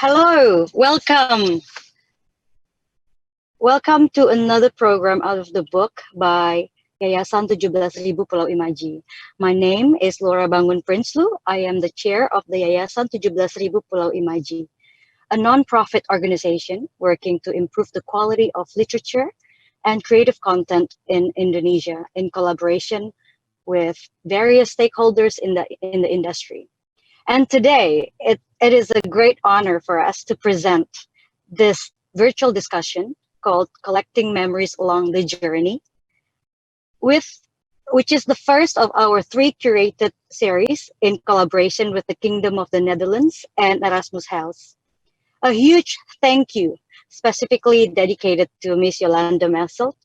Hello, welcome. Welcome to another program out of the book by Yayasan 17.000 Pulau Imaji. My name is Laura Bangun Prinslu. I am the chair of the Yayasan 17.000 Pulau Imaji, a non-profit organization working to improve the quality of literature and creative content in Indonesia in collaboration with various stakeholders in the industry. And today, it is a great honor for us to present this virtual discussion called Collecting Memories Along the Journey, which is the first of our 3 curated series in collaboration with the Kingdom of the Netherlands and Erasmus House. A huge thank you specifically dedicated to Ms. Yolande Melsert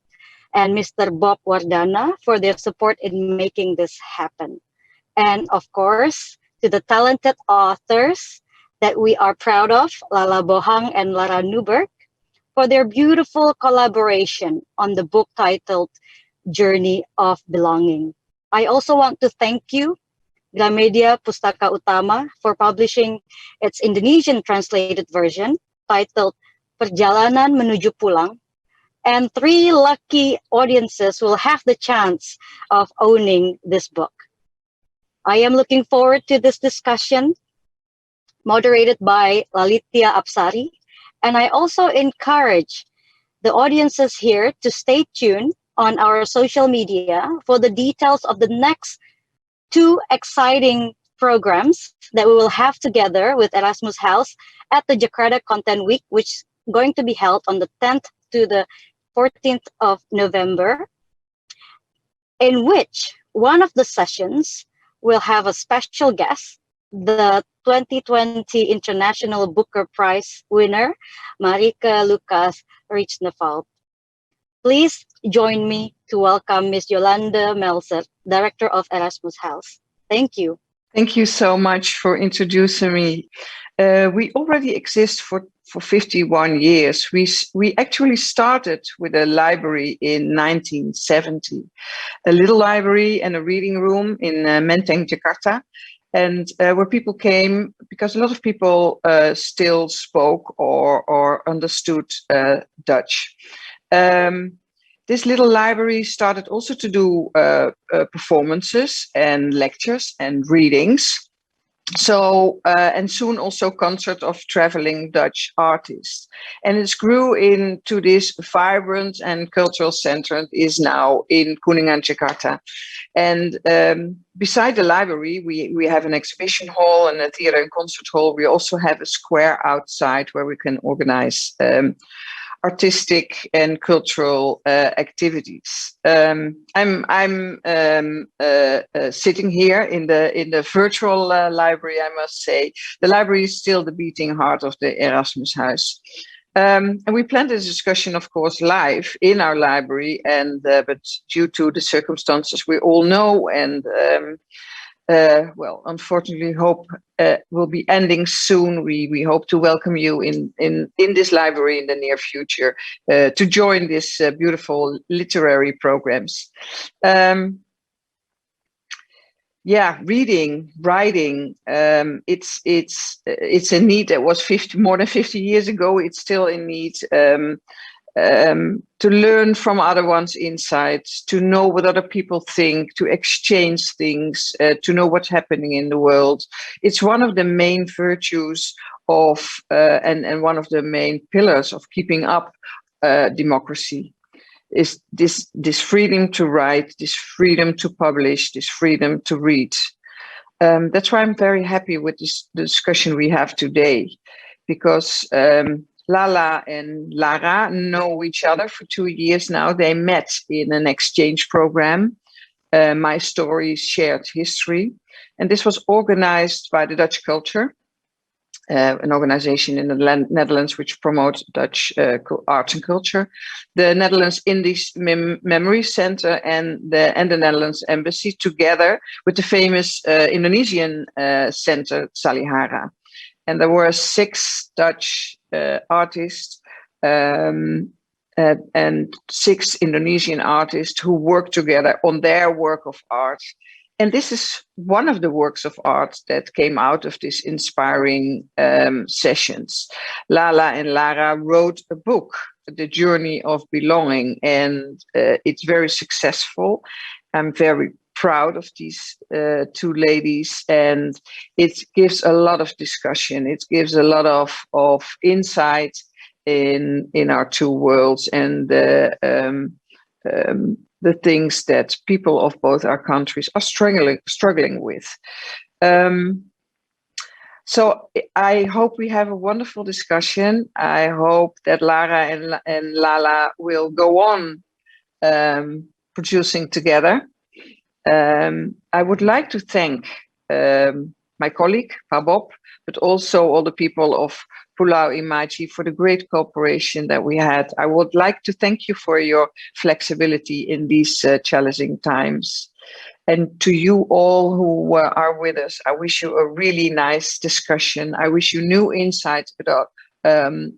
and Mr. Bob Wardana for their support in making this happen. And of course, to the talented authors that we are proud of, Lala Bohang and Lara Nuberg, for their beautiful collaboration on the book titled Journey of Belonging. I also want to thank you, Gramedia Pustaka Utama, for publishing its Indonesian translated version titled Perjalanan Menuju Pulang, and 3 lucky audiences will have the chance of owning this book. I am looking forward to this discussion, moderated by Lalitya Apsari, and I also encourage the audiences here to stay tuned on our social media for the details of the next 2 exciting programs that we will have together with Erasmus House at the Jakarta Content Week, which is going to be held on the 10th to the 14th of November, in which one of the sessions will have a special guest, the 2020 International Booker Prize winner, Marika Lucas Richneveld. Please join me to welcome Ms. Yolande Melsert, Director of Erasmus House. Thank you. Thank you so much for introducing me. We already exist for 51 years. We actually started with a library in 1970, a little library and a reading room in Menteng, Jakarta, and where people came because a lot of people still spoke or understood Dutch. This little library started also to do performances and lectures and readings. So, and soon also concert of traveling Dutch artists. And it grew into this vibrant and cultural center. It is now in Kuningan, Jakarta. And beside the library, we have an exhibition hall and a theater and concert hall. We also have a square outside where we can organize artistic and cultural activities. I'm sitting here in the virtual library. I must say, the library is still the beating heart of the Erasmus House. And we planned this discussion, of course, live in our library, and but due to the circumstances we all know, and well, unfortunately, hope will be ending soon. We hope to welcome you in this library in the near future to join this beautiful literary programs. Yeah, reading, writing, it's a need that was more than 50 years ago. It's still in need. To learn from other one's insights, to know what other people think, to exchange things, to know what's happening in the world. It's one of the main virtues of, and one of the main pillars of keeping up democracy, is this freedom to write, this freedom to publish, this freedom to read. That's why I'm very happy with the discussion we have today, because Lala and Lara know each other for 2 years now. They met in an exchange program, My Stories, Shared History. And this was organized by the Dutch Culture, an organization in the Netherlands which promotes Dutch arts and culture, the Netherlands Indies Memory Center, and the Netherlands Embassy, together with the famous Indonesian center, Salihara. And there were 6 Dutch artists and 6 Indonesian artists who worked together on their work of art And this is one of the works of art that came out of this inspiring sessions. Lala and Lara wrote a book, The Journey of Belonging, and it's very successful. I'm very proud of these two ladies, and it gives a lot of discussion. It gives a lot of insight in our two worlds and the things that people of both our countries are struggling with. So I hope we have a wonderful discussion. I hope that Lara and Lala will go on producing together. I would like to thank my colleague, Bob, but also all the people of Pulau Imaji for the great cooperation that we had. I would like to thank you for your flexibility in these challenging times. And to you all who are with us, I wish you a really nice discussion. I wish you new insights, but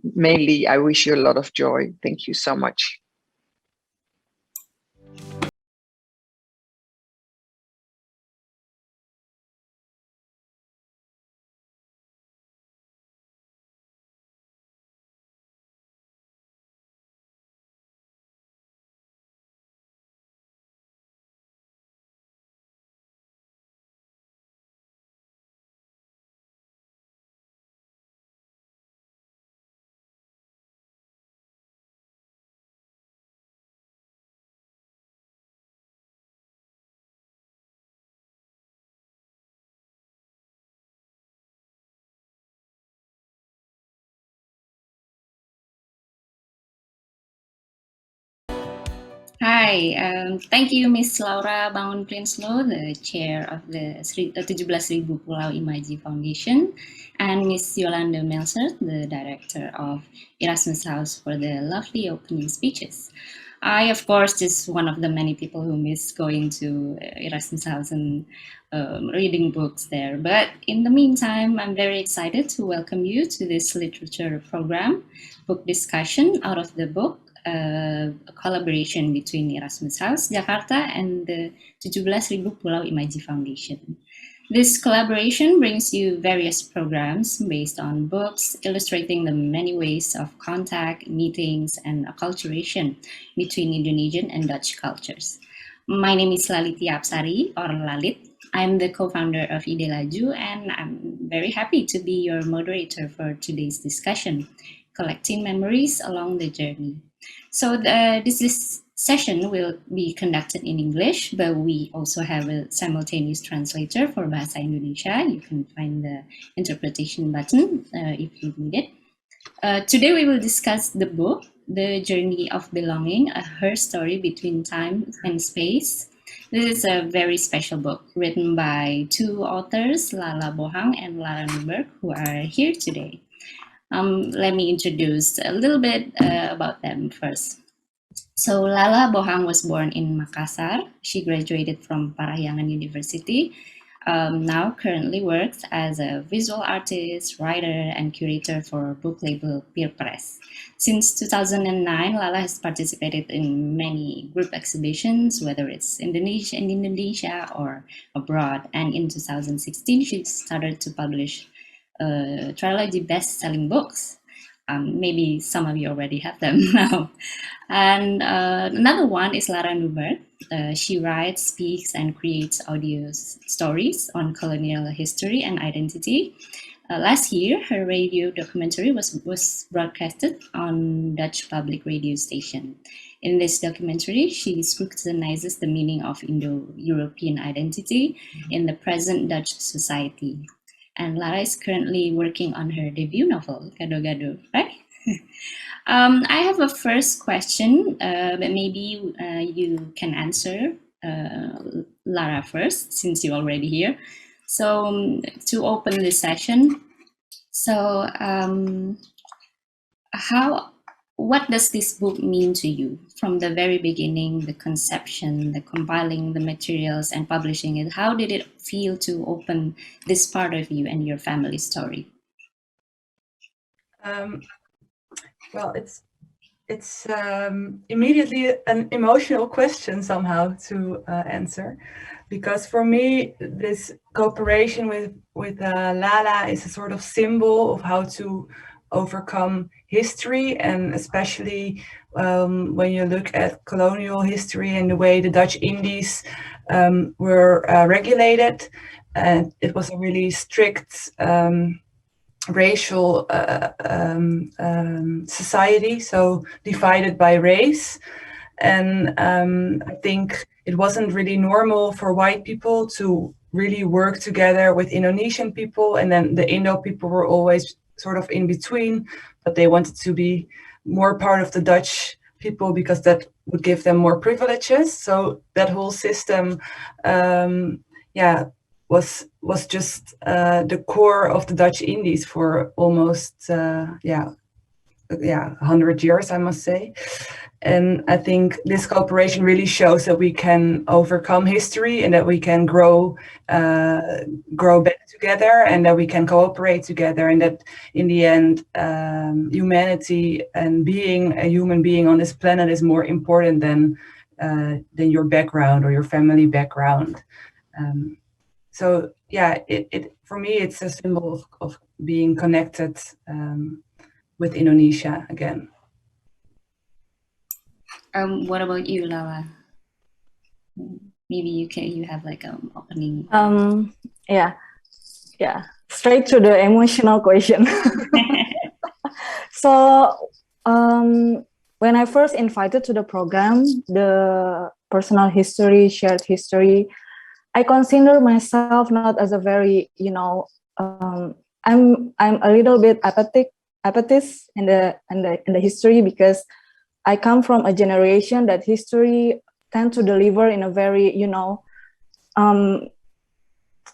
mainly I wish you a lot of joy. Thank you so much. Hi, thank you Miss Laura Bangun Prinsloo, the chair of the 17.000 Pulau Imaji Foundation, and Miss Yolande Melsert, the director of Erasmus House, for the lovely opening speeches. I, of course, is one of the many people who miss going to Erasmus House and reading books there. But in the meantime, I'm very excited to welcome you to this literature program, book discussion out of the book, a collaboration between Erasmus House, Jakarta, and the 17.000 Pulau Imaji Foundation. This collaboration brings you various programs based on books, illustrating the many ways of contact, meetings, and acculturation between Indonesian and Dutch cultures. My name is Laliti Apsari, or Lalit. I'm the co-founder of Ide Laju, and I'm very happy to be your moderator for today's discussion, collecting memories along the journey. So this session will be conducted in English, but we also have a simultaneous translator for Bahasa Indonesia. You can find the interpretation button if you need it. Today we will discuss the book, The Journey of Belonging, Her Story Between Time and Space. This is a very special book written by two authors, Lala Bohang and Lara Nuberg, who are here today. Let me introduce a little bit about them first. So Lala Bohang was born in Makassar. She graduated from Parahyangan University. Now currently works as a visual artist, writer, and curator for book label Peer Press. Since 2009, Lala has participated in many group exhibitions, whether it's in Indonesia or abroad. And in 2016, she started to publish trilogy best-selling books. Maybe some of you already have them now. And another one is Lara Nuberg. She writes, speaks, and creates audio stories on colonial history and identity. Last year, her radio documentary was broadcasted on Dutch public radio station. In this documentary, she scrutinizes the meaning of Indo-European identity in the present Dutch society. And Lara is currently working on her debut novel, Gado Gado, right? I have a first question, but maybe you can answer Lara first, since you're already here. So to open this session, so what does this book mean to you from the very beginning, the conception, the compiling the materials and publishing it? How did it feel to open this part of you and your family story? Well, it's immediately an emotional question somehow to answer. because for me, this cooperation with Lala is a sort of symbol of how to overcome history, and especially when you look at colonial history and the way the Dutch Indies were regulated, and it was a really strict racial society, so divided by race. And I think it wasn't really normal for white people to really work together with Indonesian people, and then the Indo people were always sort of in between, but they wanted to be more part of the Dutch people because that would give them more privileges. So that whole system, was just the core of the Dutch Indies for almost 100 years, I must say. And I think this cooperation really shows that we can overcome history, and that we can grow better together, and that we can cooperate together, and that in the end, humanity and being a human being on this planet is more important than your background or your family background. So yeah, it for me, it's a symbol of being connected with Indonesia again. What about you, Lala? Maybe you have like an opening. Yeah. Straight to the emotional question. So when I first invited to the program, the personal history, shared history, I consider myself not as a very, I'm a little bit apathist in the history, because I come from a generation that history tend to deliver in a very,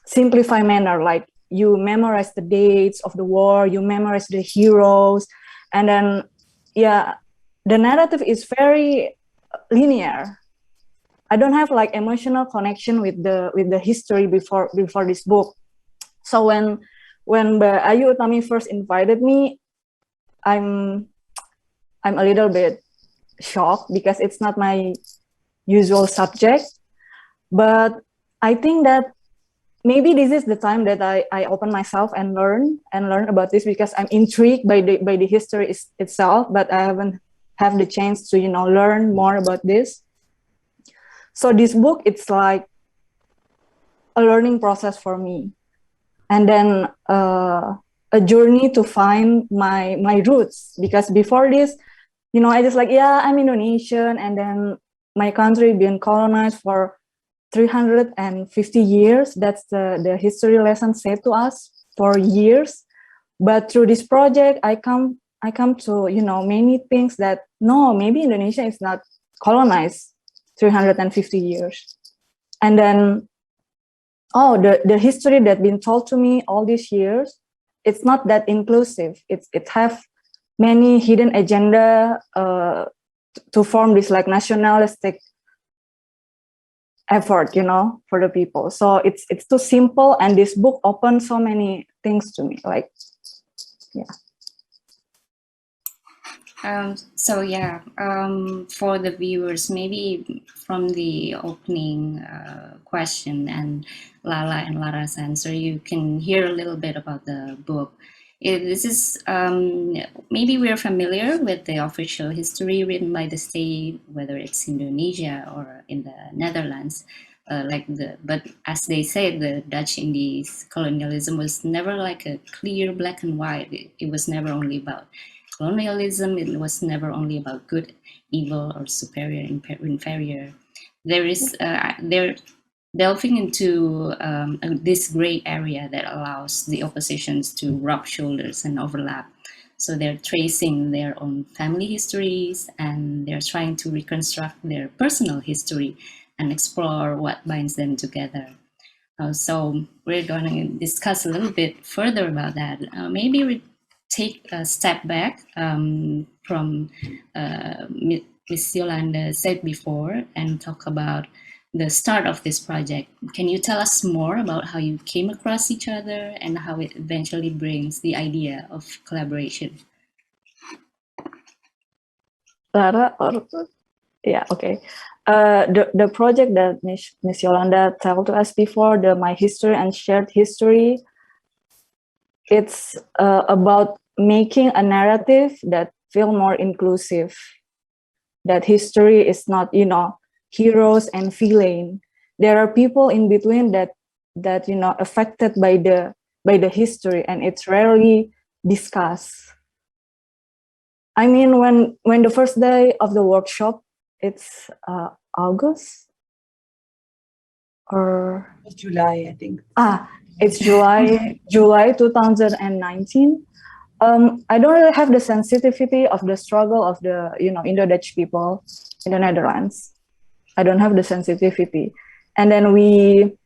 simplified manner. Like, you memorize the dates of the war, you memorize the heroes, and then, the narrative is very linear. I don't have like emotional connection with the history before this book. So when Ayu Utami first invited me, I'm a little bit shocked, because it's not my usual subject. But I think that maybe this is the time that I open myself and learn about this, because I'm intrigued by the history itself, but I haven't have the chance to learn more about this. So this book, it's like a learning process for me, and then a journey to find my roots, because before this, I just like, I'm Indonesian, and then my country been colonized for 350 years. That's the history lesson said to us for years. But through this project, I come to many things that no, maybe Indonesia is not colonized 350 years. And then the history that been told to me all these years, it's not that inclusive. It have many hidden agenda to form this like nationalistic effort, for the people. So it's too simple, and this book opened so many things to me. Like, for the viewers, maybe from the opening question and Lala and Lara's answer, you can hear a little bit about the book. This is maybe we're familiar with the official history written by the state, whether it's Indonesia or in the Netherlands. But as they say, the Dutch Indies colonialism was never like a clear black and white. It was never only about colonialism. It was never only about good, evil, or superior, inferior. They're delving into this gray area that allows the oppositions to rub shoulders and overlap. So they're tracing their own family histories, and they're trying to reconstruct their personal history and explore what binds them together. So we're going to discuss a little bit further about that. Maybe we take a step back from Miss Yolande said before, and talk about the start of this project. Can you tell us more about how you came across each other and how it eventually brings the idea of collaboration? Lara, or Yeah, okay. The project that Miss Yolanda told to us before, the My History and Shared History, it's about making a narrative that feel more inclusive. That history is not, heroes and villain. There are people in between that affected by the history, and it's rarely discussed. I mean, when the first day of the workshop, it's August or It's July, I think. It's July 2019. I don't really have the sensitivity of the struggle of the Indo-Dutch people in the Netherlands. I don't have the sensitivity, and then we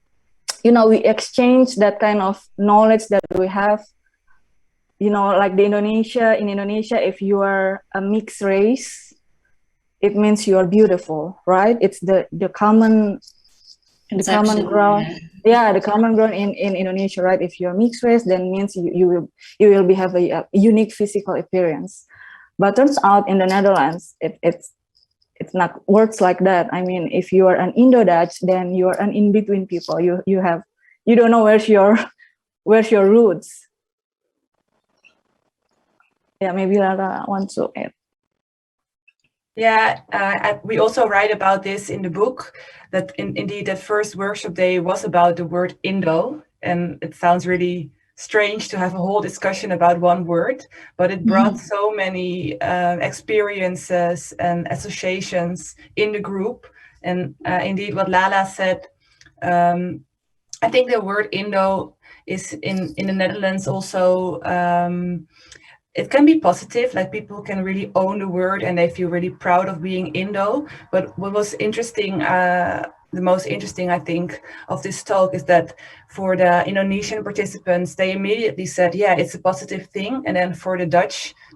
exchange that kind of knowledge that we have. Like in Indonesia, if you are a mixed race, it means you are beautiful, right? It's the common ground. Yeah, the common ground in Indonesia, right? If you're mixed race, then means you will have a unique physical appearance. But turns out in the Netherlands, it's not works like that. I mean, if you are an Indo-Dutch, then you are an in-between people. You don't know where's your roots. Yeah, maybe Lara wants to add. Yeah, we also write about this in the book, that indeed that first workshop day was about the word Indo, and it sounds really strange to have a whole discussion about one word, but it brought so many experiences and associations in the group. And indeed what Lala said, I think the word Indo is in the Netherlands also, it can be positive, like people can really own the word and they feel really proud of being Indo. But what was interesting, the most interesting, I think, of this talk is that for the Indonesian participants, they immediately said, yeah, it's a positive thing. And then for the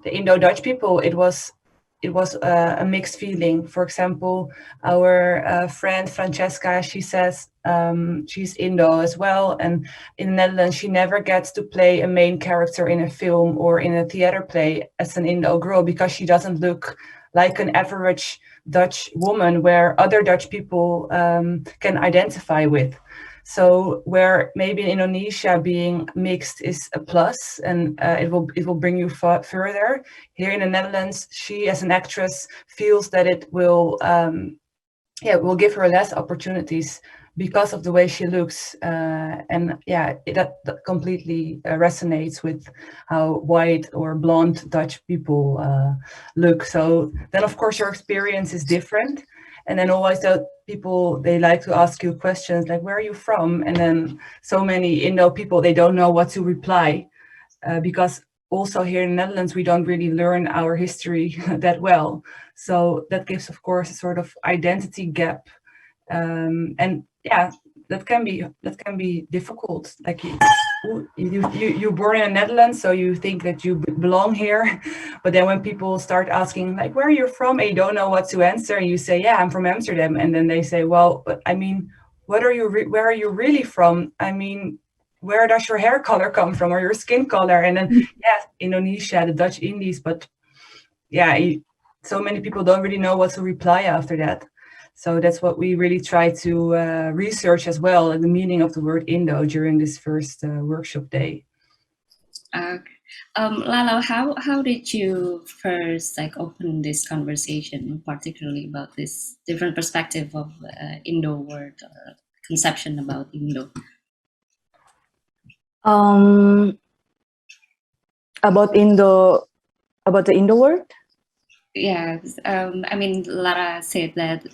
Indo-Dutch people, it was a mixed feeling. For example, our friend Francesca, she says she's Indo as well, and in the Netherlands she never gets to play a main character in a film or in a theater play as an Indo girl because she doesn't look like an average Dutch woman where other Dutch people can identify with. So where maybe in Indonesia being mixed is a plus and it will bring you further. Here in the Netherlands, she as an actress feels that it will will give her less opportunities because of the way she looks. And yeah, that completely resonates with how white or blonde Dutch people look. So then of course your experience is different. And then always the people, they like to ask you questions like, where are you from? And then so many Indo people, they don't know what to reply because also here in the Netherlands, we don't really learn our history that well. So that gives, of course, a sort of identity gap. And yeah, that can be difficult. Like you're born in the Netherlands, so you think that you belong here, but then when people start asking like, where are you from, and you don't know what to answer, and you say, yeah, I'm from Amsterdam, and then they say, well, but I mean, where are you really from? I mean, where does your hair color come from, or your skin color? And then yeah, Indonesia, the Dutch Indies, but yeah, so many people don't really know what to reply after that. So that's what we really try to research as well, the meaning of the word Indo during this first workshop day. Lala, how did you first open this conversation, particularly about this different perspective of Indo word or conception about Indo? About the Indo word? Yeah, I mean, Lara said that,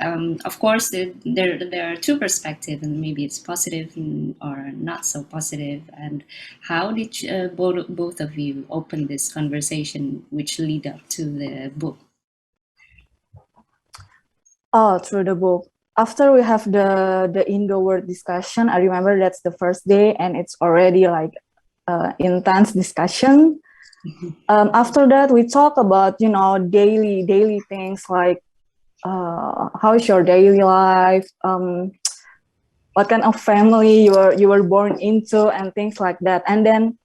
of course, there are two perspectives, and maybe it's positive or not so positive. And how did both of you open this conversation, which lead up to the book? Oh, through the book. After we have the Indo word discussion, I remember that's the first day, and it's already like intense discussion. After that, we talk about daily things like how is your daily life, what kind of family you were born into, and things like that. And then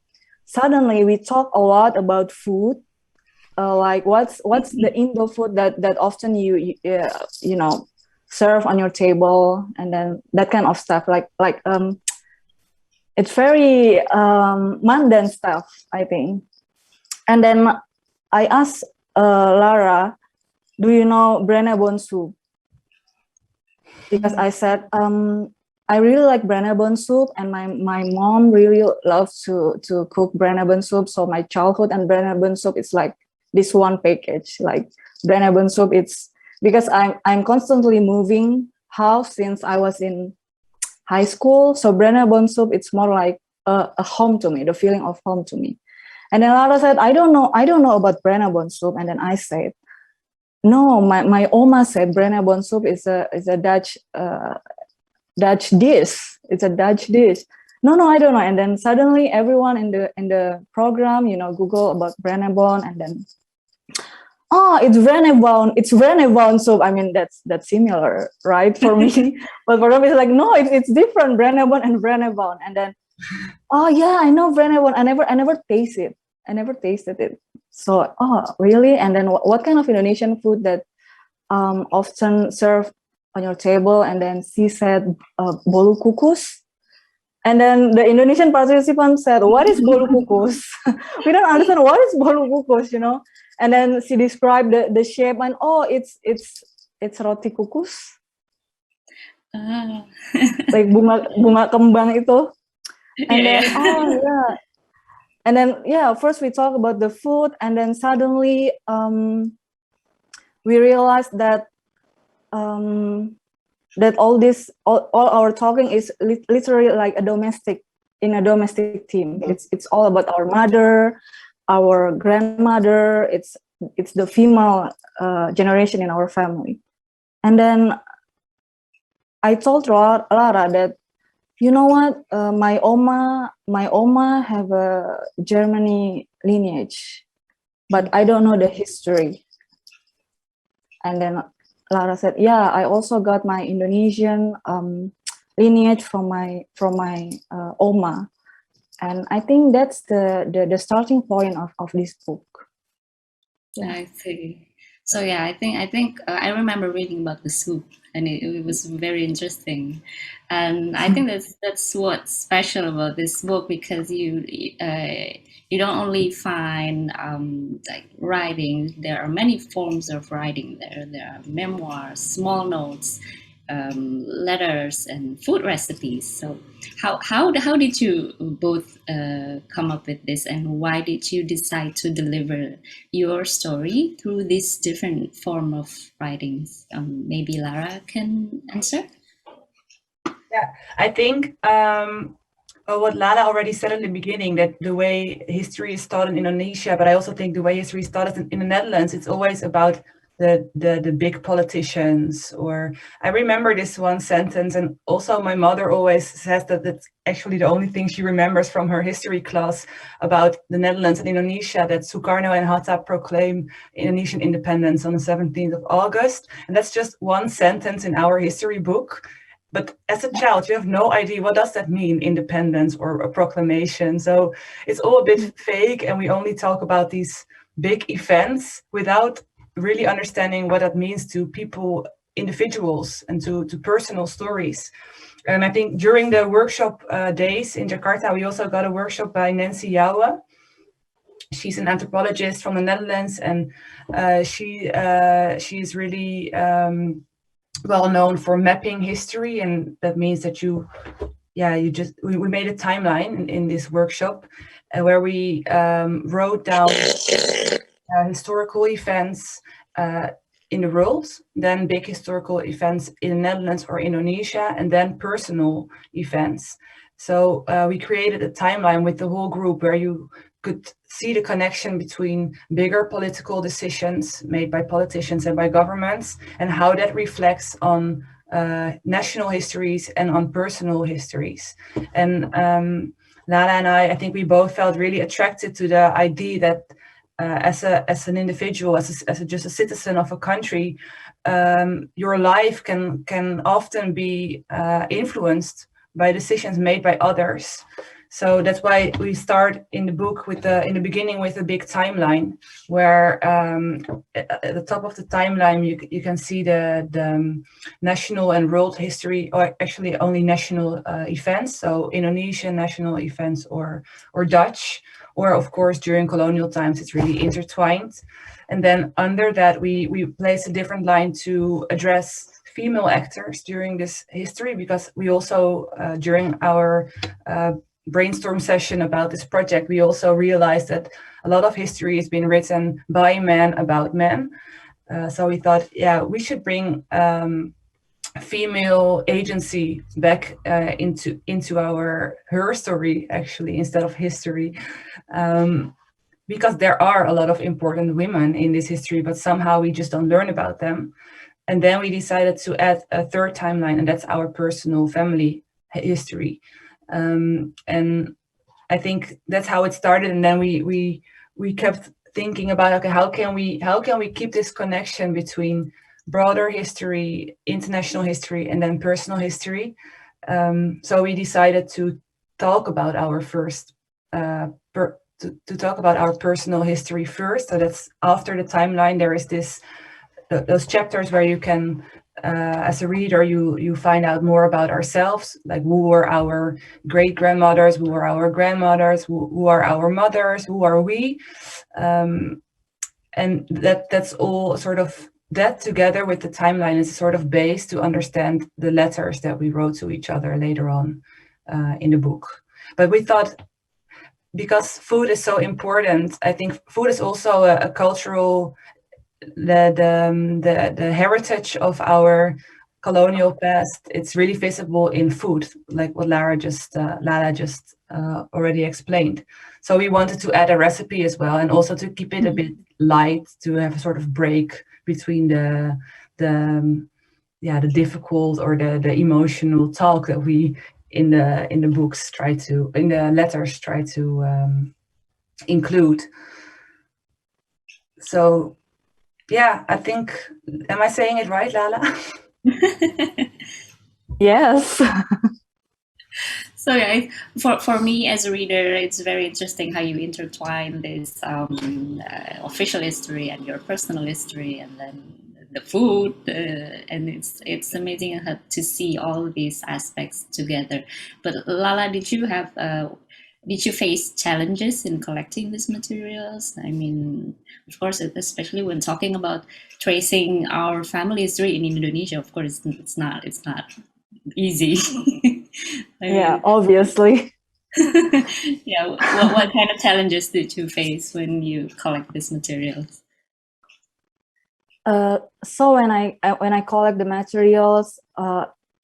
suddenly we talk a lot about food, like what's the Indo food that often you know serve on your table, and then that kind of stuff. Like it's very mundane stuff, I think. And then I asked Lara, do you know Brenebon soup? Because I said, I really like Brenebon soup, and my mom really loves to cook Brenebon soup. So my childhood and Brenebon soup is like this one package. Like Brenebon soup, it's because I'm constantly moving house since I was in high school. So Brenebon soup, it's more like a home to me, the feeling of home to me. And then Lara said, I don't know about Brenebon soup. And then I said, no, my Oma said Brenebon soup is a Dutch dish. It's a Dutch dish. No, I don't know. And then suddenly everyone in the program, you know, Google about Brenebon, and then it's Brenebon soup. I mean, that's similar, right, for me. But for them, it's like, no, it's different, Brenebon and Brenebon. And then, oh yeah, I know Brenebon. I never tasted it. So, really? And then what kind of Indonesian food that often served on your table? And then she said, bolu kukus. And then the Indonesian participant said, what is bolu kukus? We don't understand what is bolu kukus, you know? And then she described the shape, and it's roti kukus. Like bunga kembang itu. And then, yeah. And then, first we talk about the food, and then suddenly we realized that that all our talking is literally like a domestic team. It's all about our mother, our grandmother. It's the female generation in our family. And then I told Lara that, you know what, my Oma have a Germany lineage, but I don't know the history. And then Lara said, yeah, I also got my Indonesian lineage from my Oma. And I think that's the starting point of this book. Yeah. I see. So yeah, I think I remember reading about the soup, and it was very interesting. And I think that's what's special about this book, because you don't only find like writing. There are many forms of writing there. There are memoirs, small notes, letters, and food recipes. So how did you both come up with this, and why did you decide to deliver your story through this different form of writings? Maybe Lara can answer. Yeah, I think what Lala already said in the beginning, that the way history is taught in Indonesia, but I also think the way history is taught in the Netherlands, it's always about the big politicians. Or I remember this one sentence, and also my mother always says that it's actually the only thing she remembers from her history class about the Netherlands and Indonesia, that Sukarno and Hatta proclaim Indonesian independence on the 17th of August. And that's just one sentence in our history book. But as a child, you have no idea what does that mean, independence or a proclamation. So it's all a bit fake, and we only talk about these big events without really understanding what that means to people, individuals, and to personal stories. And I think during the workshop days in Jakarta, we also got a workshop by Nancy Jouwe. She's an anthropologist from the Netherlands, and she's really well known for mapping history, and that means that we made a timeline in this workshop where we wrote down historical events in the world, then big historical events in the Netherlands or Indonesia, and then personal events. So we created a timeline with the whole group where you could see the connection between bigger political decisions made by politicians and by governments, and how that reflects on national histories and on personal histories. And Lala and I think we both felt really attracted to the idea that as an individual, as just a citizen of a country, your life can often be influenced by decisions made by others. So that's why we start in the book with in the beginning with a big timeline, where at the top of the timeline you can see the national and world history, or actually only national events. So Indonesian national events or Dutch, or of course during colonial times it's really intertwined. And then under that we place a different line to address female actors during this history, because we also during our brainstorm session about this project, we also realized that a lot of history has been written by men about men. So we thought, yeah, we should bring female agency back into her story, actually, instead of history. Because there are a lot of important women in this history, but somehow we just don't learn about them. And then we decided to add a third timeline, and that's our personal family history. And I think that's how it started. And then we kept thinking about, okay, how can we keep this connection between broader history, international history, and then personal history. So we decided to talk about our first to talk about our personal history first. So that's after the timeline. There is those chapters where you can, as a reader, you find out more about ourselves, like who were our great grandmothers, who were our grandmothers, who are our mothers, who are we, and that's all sort of, that together with the timeline is a sort of base to understand the letters that we wrote to each other later on in the book. But we thought, because food is so important, I think food is also a cultural, the heritage of our colonial past. It's really visible in food, like what Lala just already explained. So we wanted to add a recipe as well, and also to keep it a bit light, to have a sort of break between the difficult or the emotional talk that we in the books in the letters try to include. So yeah, I think, am I saying it right, Lala? Yes. So yeah, for me as a reader, it's very interesting how you intertwine this official history and your personal history, and then the food, and it's amazing to see all these aspects together. But Lala, did you face challenges in collecting these materials? I mean, of course, especially when talking about tracing our family history in Indonesia, of course, it's not easy. Yeah, obviously. Yeah, what kind of challenges did you face when you collect these materials? So when I collect the materials,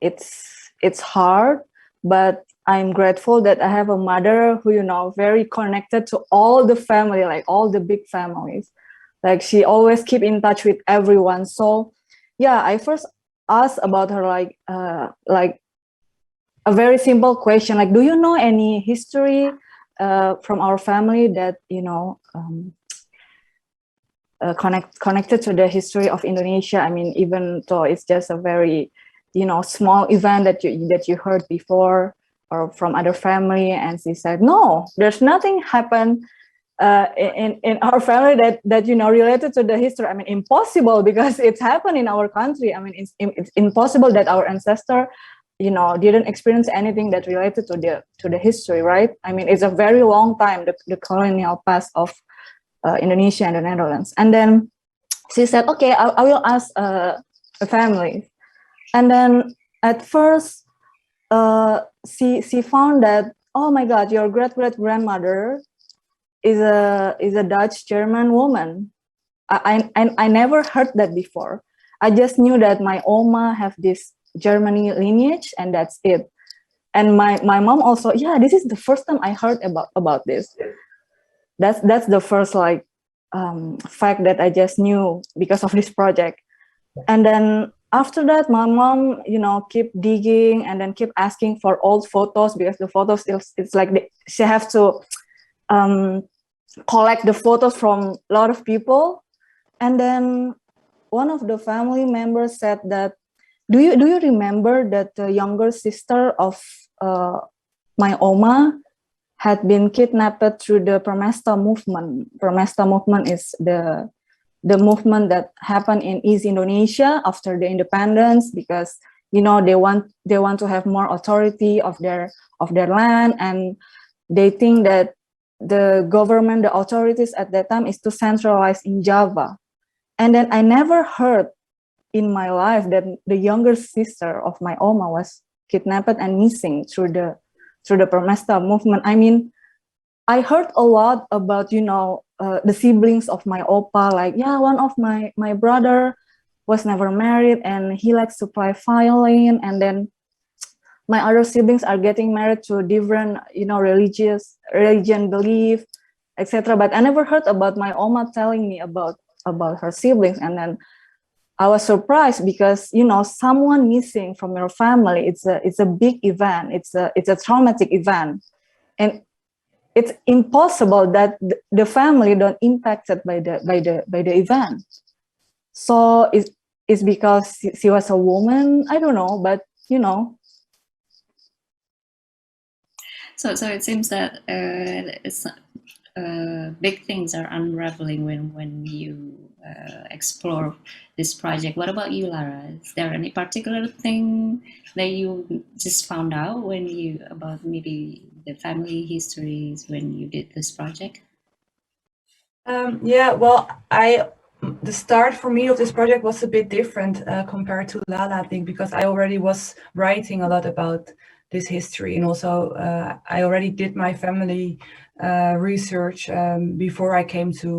it's hard, but I'm grateful that I have a mother who, very connected to all the family, like all the big families. Like she always keep in touch with everyone. So yeah, I first asked about her like a very simple question, like, do you know any history from our family that connected to the history of Indonesia? I mean, even though it's just a very small event that you heard before or from other family. And she said, no, there's nothing happened in our family that related to the history. I mean, impossible, because it's happened in our country. I mean, it's impossible that our ancestor didn't experience anything that related to the history, right? I mean, it's a very long time, the colonial past of Indonesia and the Netherlands. And then she said, okay, I will ask a family. And then at first she found that, oh my God, your great-great-grandmother is a Dutch German woman. I never heard that before. I just knew that my Oma have this Germany lineage, and that's it. And my mom also, yeah, this is the first time I heard about this. That's the first fact that I just knew because of this project. And then after that, my mom, keep digging and then keep asking for old photos, because the photos, it's like she have to collect the photos from a lot of people. And then one of the family members said that, do you remember that the younger sister of my Oma had been kidnapped through the Permesta movement. Permesta movement is the movement that happened in East Indonesia after the independence, because they want to have more authority of their land, and they think that the government, the authorities at that time, is to centralize in Java. And then I never heard in my life that the younger sister of my Oma was kidnapped and missing through the Permesta movement. I mean, I heard a lot about, the siblings of my Opa, like, yeah, one of my brother was never married and he likes to play violin, and then my other siblings are getting married to different, religion belief, etc. But I never heard about my Oma telling me about her siblings. And then I was surprised because, someone missing from your family, it's a big event. It's a traumatic event. And it's impossible that the family don't impacted by the event. So it's because she was a woman, I don't know, but So it seems that big things are unraveling when you explore this project. What about you, Lara? Is there any particular thing that you just found out about maybe the family histories when you did this project? Well, the start for me of this project was a bit different compared to Lala, I think, because I already was writing a lot about this history, and also I already did my family research before I came to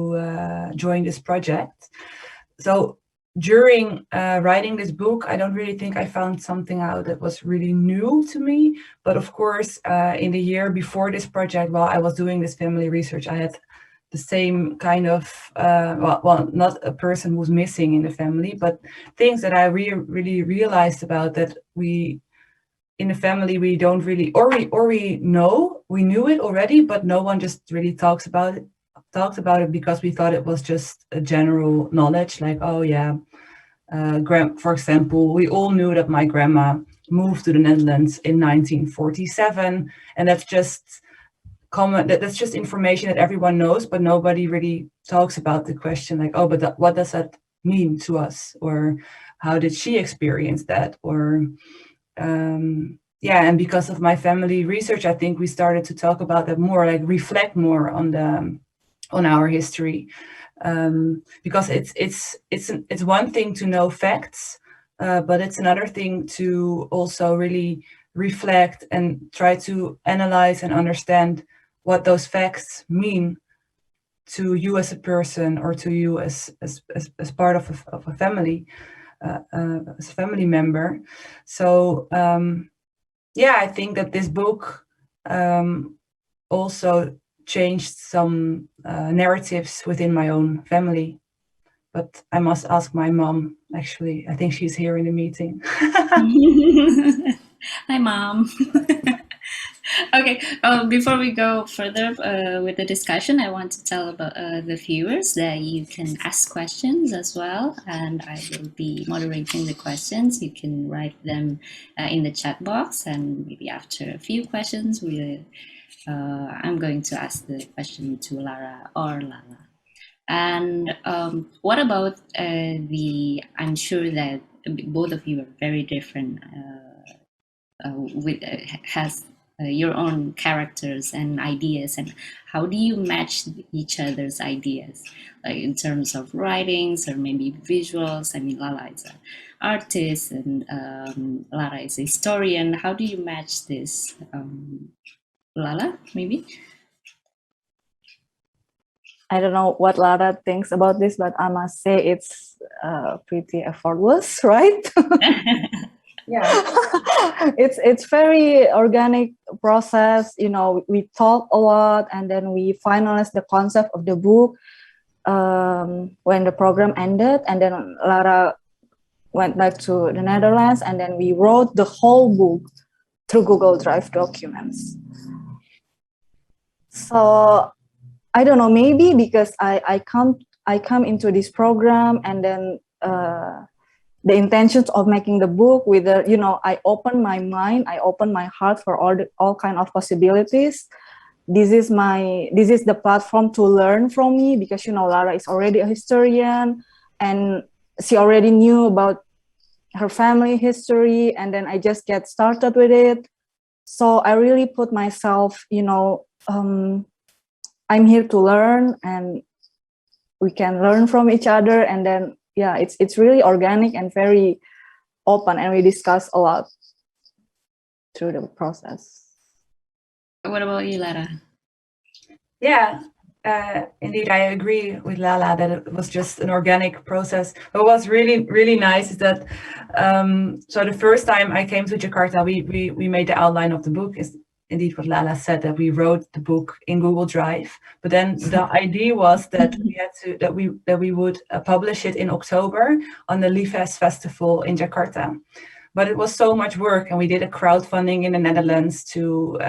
join this project. So during writing this book, I don't really think I found something out that was really new to me. But of course, in the year before this project, while I was doing this family research, I had the same kind of, not a person who's missing in the family, but things that I really realized about that in the family, we don't really, we knew it already, but no one just really talked about it because we thought it was just a general knowledge, like, oh yeah, for example, we all knew that my grandma moved to the Netherlands in 1947, and that's just common, that's just information that everyone knows, but nobody really talks about the question, like, oh, but what does that mean to us, or how did she experience that, or and because of my family research, I think we started to talk about that more, like reflect more on our history, because it's one thing to know facts, but it's another thing to also really reflect and try to analyze and understand what those facts mean to you as a person, or to you as part of a family, as a family member. So I think that this book also changed some narratives within my own family. But I must ask my mom, actually. I think she's here in the meeting. Hi, Mom. Okay, before we go further with the discussion, I want to tell about the viewers that you can ask questions as well, and I will be moderating the questions. You can write them in the chat box, and maybe after a few questions, I'm going to ask the question to Lara or Lala. And what about I'm sure that both of you are very different, has your own characters and ideas, and how do you match each other's ideas, like in terms of writings or maybe visuals? I mean, Lala is an artist and Lara is a historian. How do you match this? Lala, maybe? I don't know what Lara thinks about this, but I must say it's pretty effortless, right? Yeah. It's very organic process. We talk a lot, and then we finalize the concept of the book when the program ended, and then Lara went back to the Netherlands, and then we wrote the whole book through Google Drive documents. So I don't know, maybe because I come into this program, and then the intentions of making the book with I open my mind, I open my heart for all kind of possibilities. this is the platform to learn from me, because Lara is already a historian and she already knew about her family history, and then I just get started with it. So I really put myself, I'm here to learn, and we can learn from each other. And then, yeah, it's really organic and very open, and we discuss a lot through the process. What about you, Lara? Yeah, indeed, I agree with Lala that it was just an organic process. What was really, really nice is that, so the first time I came to Jakarta, we made the outline of the book, is indeed what Lala said, that we wrote the book in Google Drive. But then the idea was that we would publish it in October on the Lives Festival in Jakarta. But it was so much work, and we did a crowdfunding in the Netherlands to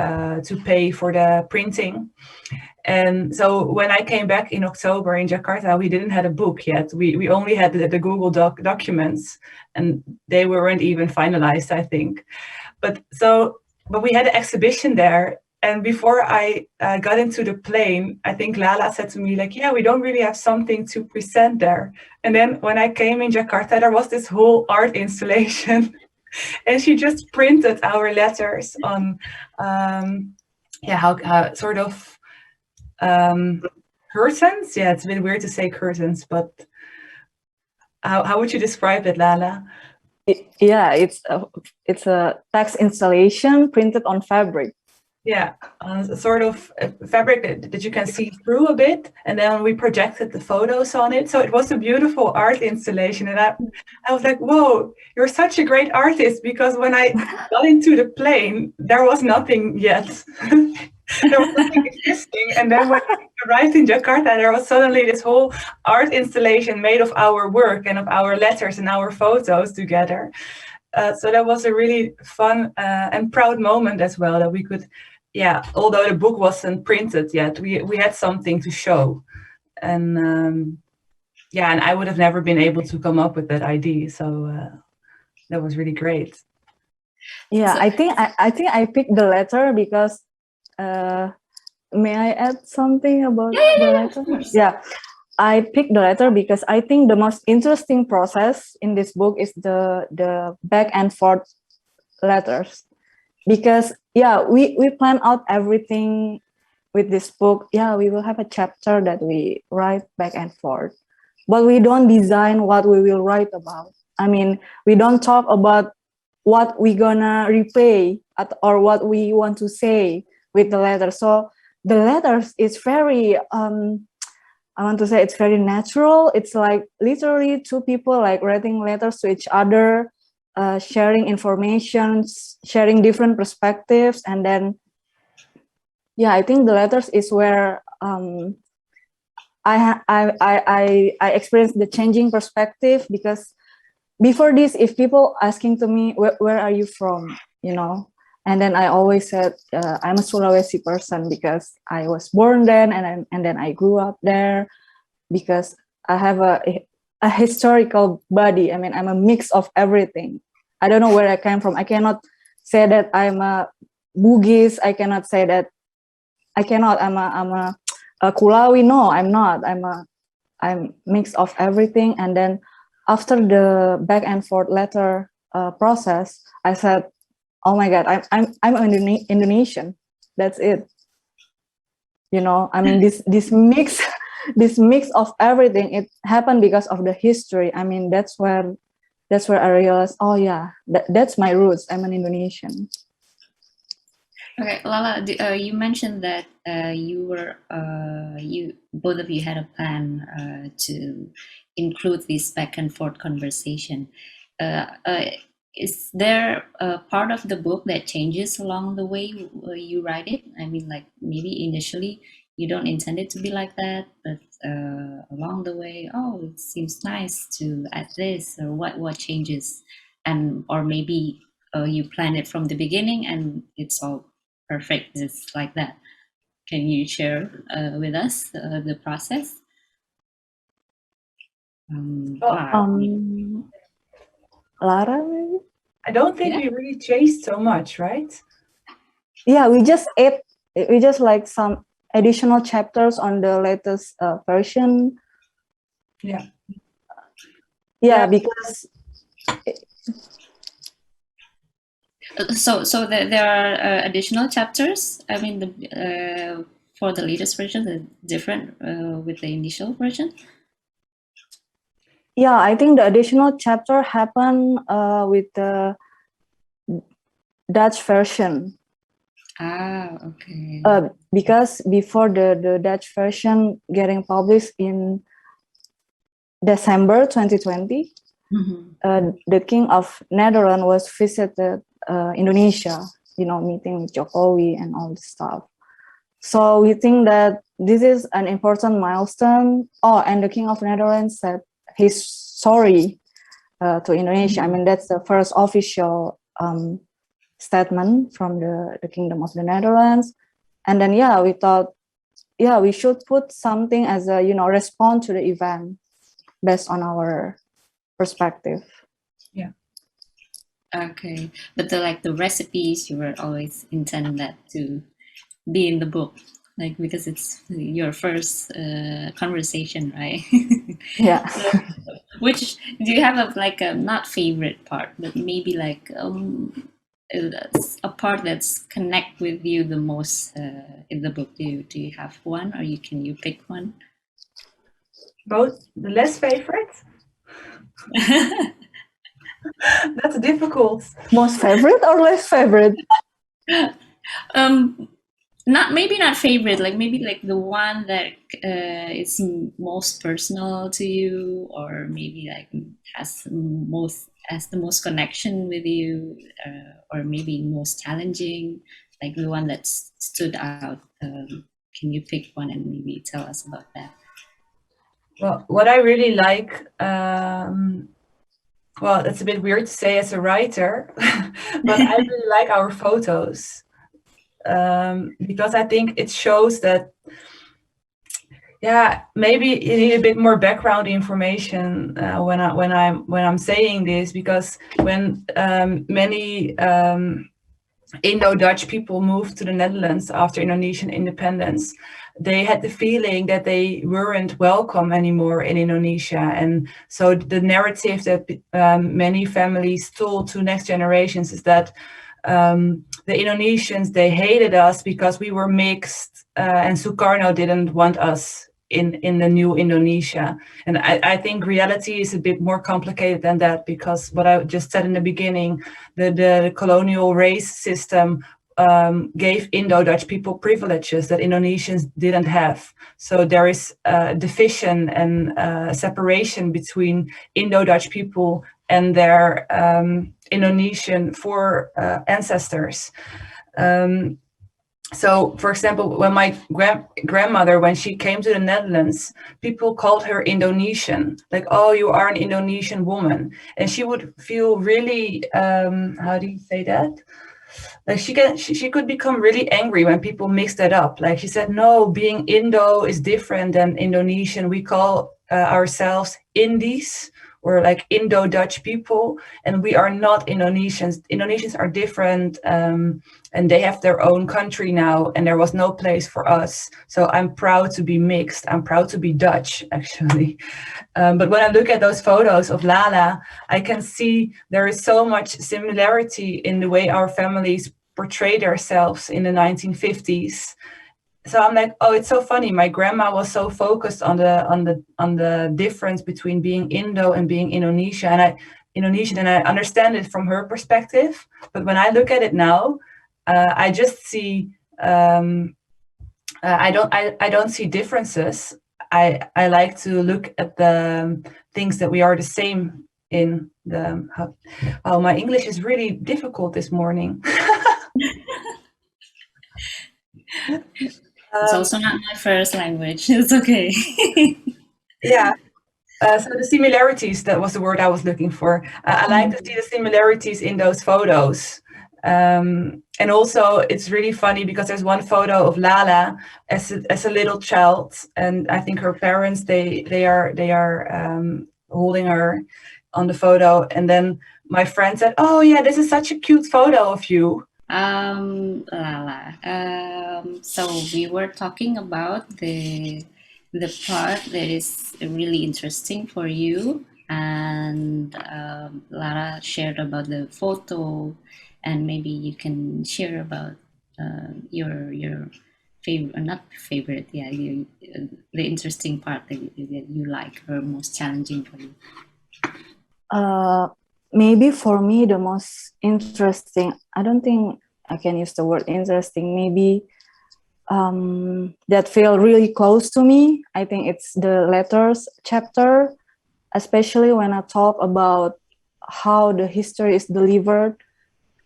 pay for the printing. And so when I came back in October in Jakarta, we didn't have a book yet. We only had the Google documents, and they weren't even finalized, I think. But we had an exhibition there. And before I got into the plane, I think Lala said to me, like, yeah, we don't really have something to present there. And then when I came in Jakarta, there was this whole art installation. And she just printed our letters on, how sort of curtains. Yeah, it's a bit weird to say curtains, but how would you describe it, Lala? It's a text installation printed on fabric. Yeah, sort of fabric that you can see through a bit, and then we projected the photos on it. So it was a beautiful art installation, and I was like, whoa, you're such a great artist, because when I got into the plane, there was nothing yet. There was nothing existing, and then when I arrived in Jakarta, there was suddenly this whole art installation made of our work and of our letters and our photos together. So that was a really fun and proud moment as well, that we could, although the book wasn't printed yet, we had something to show. And and I would have never been able to come up with that idea. So that was really great. Yeah, so, I think I picked the letter because, may I add something about the letter? Yeah. I picked the letter because I think the most interesting process in this book is the back and forth letters. Because we plan out everything with this book. Yeah, we will have a chapter that we write back and forth, but we don't design what we will write about. I mean, we don't talk about what we gonna replay or what we want to say with the letter. So the letters is very I want to say it's very natural. It's like literally two people like writing letters to each other, sharing information, sharing different perspectives. And then, I think the letters is where I experienced the changing perspective, because before this, if people asking to me, where are you from, and then I always said, I'm a Sulawesi person because I was born then, and then I grew up there, because I have a historical body. I mean, I'm a mix of everything. I don't know where I came from. I cannot say that I'm a Bugis. I cannot say that. I'm a Kulawi. No, I'm not. I'm mix of everything. And then after the back and forth letter process, I said, oh my God, I'm Indonesian. That's it. I mean, this mix, this mix of everything, it happened because of the history. I mean, that's where I realized, oh yeah, that's my roots. I'm an Indonesian. Okay, Lala, you mentioned that both of you had a plan to include this back and forth conversation. Is there a part of the book that changes along the way you write it? I mean, like maybe initially you don't intend it to be like that, but along the way, oh, it seems nice to add this, or what changes, or maybe you planned it from the beginning and it's all perfect, just like that. Can you share with us the process? Lara, maybe? I don't think we really changed so much, right? Yeah, we just add we just like some additional chapters on the latest version. Yeah. Yeah, because so there are additional chapters. I mean, for the latest version, the different with the initial version. Yeah, I think the additional chapter happened with the Dutch version. Ah, okay. Because before the Dutch version getting published in December 2020, the King of Netherlands was visited Indonesia, meeting with Jokowi and all this stuff. So we think that this is an important milestone. Oh, and the King of Netherlands said he's sorry to Indonesia. I mean, that's the first official statement from the Kingdom of the Netherlands. And then, we thought, we should put something as a, response to the event based on our perspective. Yeah. Okay. But the recipes, you were always intending that to be in the book, because it's your first conversation, right? Yeah. So, which do you have a not favorite part, but maybe a part that's connect with you the most in the book? Do you have one, or can you pick one? Both the less favorite. That's difficult. Most favorite or less favorite? Not favorite, maybe the one that is most personal to you, or maybe has the most connection with you, or maybe most challenging, the one that stood out. Can you pick one and maybe tell us about that? Well, what I really like, well, it's a bit weird to say as a writer, but I really like our photos. Because I think it shows that, maybe you need a bit more background information when I'm saying this, because when many Indo-Dutch people moved to the Netherlands after Indonesian independence, they had the feeling that they weren't welcome anymore in Indonesia. And so the narrative that many families told to next generations is that the Indonesians, they hated us because we were mixed, and Sukarno didn't want us in the new Indonesia. And I think reality is a bit more complicated than that, because what I just said in the beginning, the colonial race system gave Indo-Dutch people privileges that Indonesians didn't have. So there is division and separation between Indo-Dutch people and their Indonesian ancestors. So, for example, when my grandmother, when she came to the Netherlands, people called her Indonesian, like, oh, you are an Indonesian woman. And she would feel really, how do you say that? Like she could become really angry when people mix that up. Like she said, no, being Indo is different than Indonesian. We call ourselves Indies, or like Indo-Dutch people, and we are not Indonesians. Indonesians are different, and they have their own country now, and there was no place for us. So I'm proud to be mixed. I'm proud to be Dutch, actually. But when I look at those photos of Lala, I can see there is so much similarity in the way our families portray themselves in the 1950s. So I'm like, oh, it's so funny. My grandma was so focused on the difference between being Indo and being Indonesian, and I understand it from her perspective. But when I look at it now, I just see I don't see differences. I like to look at the things that we are the same in the. Oh, my English is really difficult this morning. It's also not my first language. It's okay. Yeah. So the similarities, that was the word I was looking for. I like to see the similarities in those photos. And also it's really funny because there's one photo of Lala as a little child, and I think her parents, they are holding her on the photo. And then my friend said, oh yeah, this is such a cute photo of you. Lala. So we were talking about the part that is really interesting for you, and Lara shared about the photo, and maybe you can share about your favorite, not favorite, yeah, the interesting part that you like or most challenging for you. Maybe for me the most interesting, I don't think I can use the word interesting, maybe that feel really close to me. I think it's the letters chapter, especially when I talk about how the history is delivered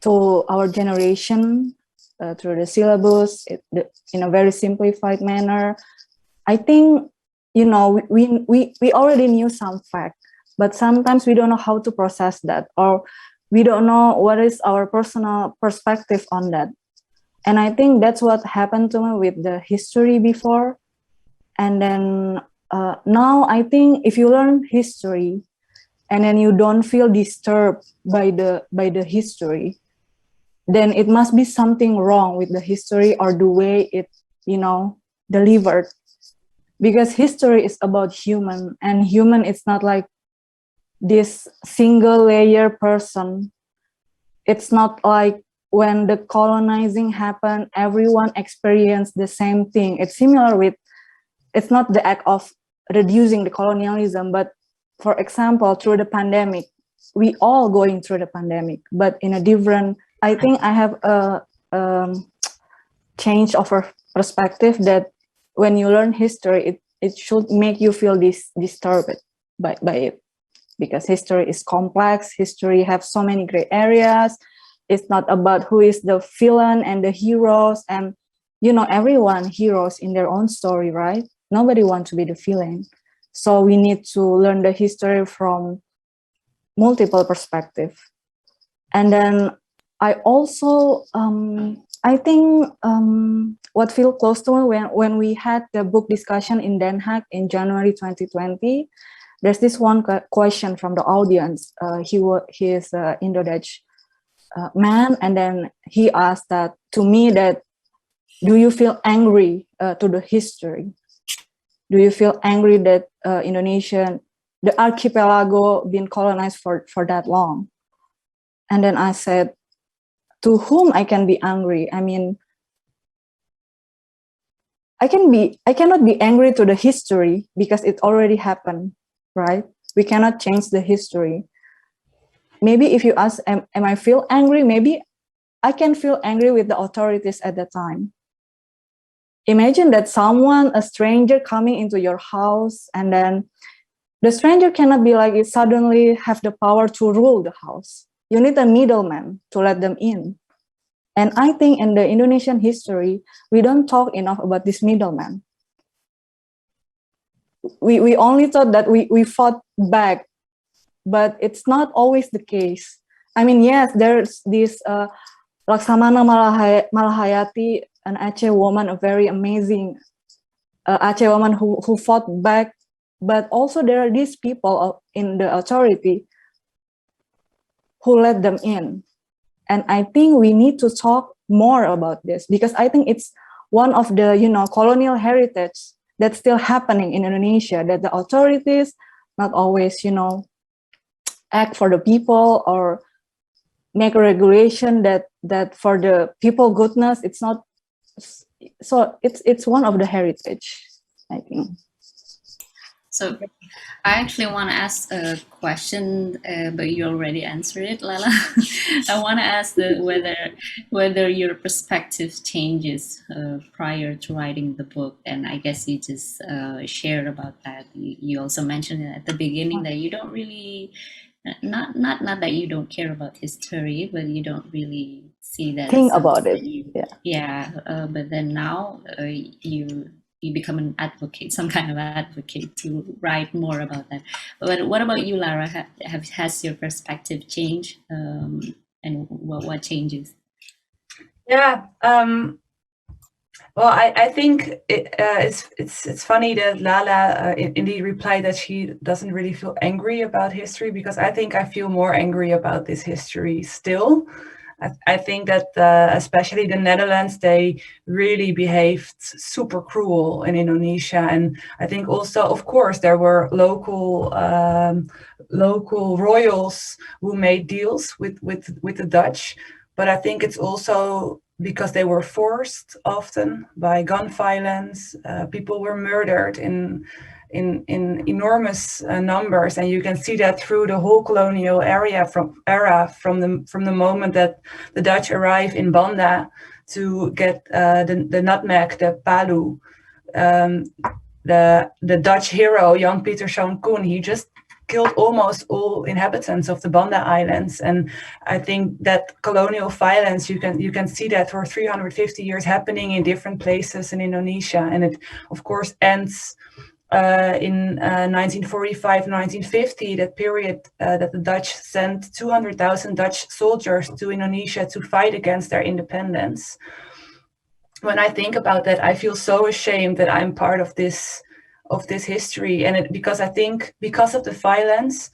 to our generation through the syllabus in a very simplified manner. I think, you know, we already knew some fact, but sometimes we don't know how to process that, or we don't know what is our personal perspective on that. And I think that's what happened to me with the history before. And then now I think if you learn history and then you don't feel disturbed by the history, then it must be something wrong with the history or the way it, you know, delivered. Because history is about human, and human is not like this single layer person. It's not like when the colonizing happened, everyone experienced the same thing. It's similar with, it's not the act of reducing the colonialism, but for example, through the pandemic, we all going through the pandemic, but in a different, I think I have a change of perspective that when you learn history, it should make you feel disturbed by it, because history is complex. History have so many gray areas. It's not about who is the villain and the heroes, and you know, everyone heroes in their own story, right? Nobody wants to be the villain. So we need to learn the history from multiple perspectives. And then I also, I think what feels close to me when we had the book discussion in Den Haag in January 2020, there's this one question from the audience. He is an Indo-Dutch man, and then he asked that to me that, do you feel angry to the history? Do you feel angry that Indonesia, the archipelago, been colonized for that long? And then I said, to whom I can be angry? I mean, I cannot be angry to the history because it already happened, right? We cannot change the history. Maybe if you ask, am I feel angry? Maybe I can feel angry with the authorities at the time. Imagine that someone, a stranger coming into your house, and then the stranger cannot be like, it suddenly have the power to rule the house. You need a middleman to let them in. And I think in the Indonesian history, we don't talk enough about this middleman. We only thought that we fought back, but it's not always the case. I mean, yes, there's this Laksamana Malahayati, an Aceh woman, a very amazing Aceh woman who fought back, but also there are these people in the authority who let them in. And I think we need to talk more about this, because I think it's one of the, you know, colonial heritage that's still happening in Indonesia, that the authorities not always, you know, act for the people or make a regulation that for the people goodness. It's not, so it's one of the heritage, I think. So I actually want to ask a question, but you already answered it, Lala. I want to ask whether your perspective changes prior to writing the book, and I guess you just shared about that. You also mentioned at the beginning that you don't really, not that you don't care about history, but you don't really see that Think about it. But then now you become an advocate, some kind of advocate, to write more about that. But what about you, Lara? Has your perspective changed, and what changes? Yeah. Well, I think it's funny that Lala indeed replied that she doesn't really feel angry about history, because I think I feel more angry about this history still. I think that especially the Netherlands, they really behaved super cruel in Indonesia. And I think also, of course, there were local royals who made deals with the Dutch. But I think it's also because they were forced often by gun violence. People were murdered in enormous numbers, and you can see that through the whole colonial era from the moment that the Dutch arrive in Banda to get the nutmeg, the palu. The Dutch hero Jan Pieterszoon Koen, he just killed almost all inhabitants of the Banda Islands. And I think that colonial violence, you can see that for 350 years happening in different places in Indonesia. And it, of course, ends in 1945, 1950, that period that the Dutch sent 200,000 Dutch soldiers to Indonesia to fight against their independence. When I think about that, I feel so ashamed that I'm part of this history, and because I think because of the violence,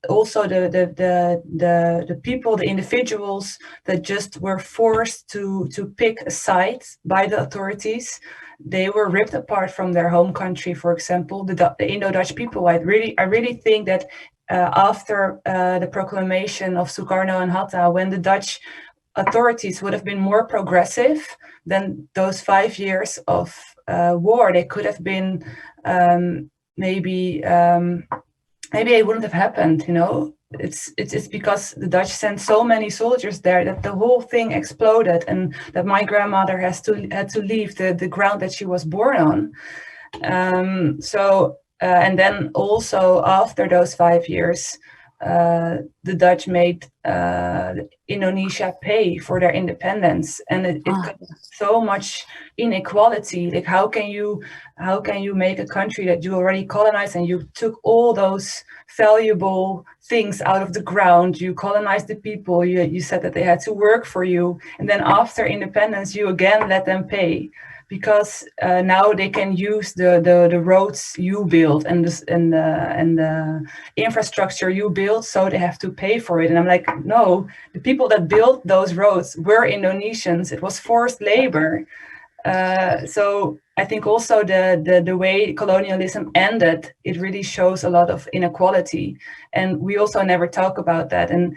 also the people, the individuals that just were forced to pick a side by the authorities, they were ripped apart from their home country. For example, the Indo-Dutch people. I really think that after the proclamation of Sukarno and Hatta, when the Dutch authorities would have been more progressive than those 5 years of war, they could have been maybe it wouldn't have happened. You know, it's because the Dutch sent so many soldiers there that the whole thing exploded, and that my grandmother had to leave the ground that she was born on. And then also after those 5 years, the Dutch made Indonesia pay for their independence, and it caused so much inequality. Like, how can you make a country that you already colonized and you took all those valuable things out of the ground, you colonized the people, you said that they had to work for you, and then after independence you again let them pay, because now they can use the roads you build and the infrastructure you build, so they have to pay for it. And I'm like, no, the people that built those roads were Indonesians. It was forced labor. So I think also the way colonialism ended, it really shows a lot of inequality, and we also never talk about that. And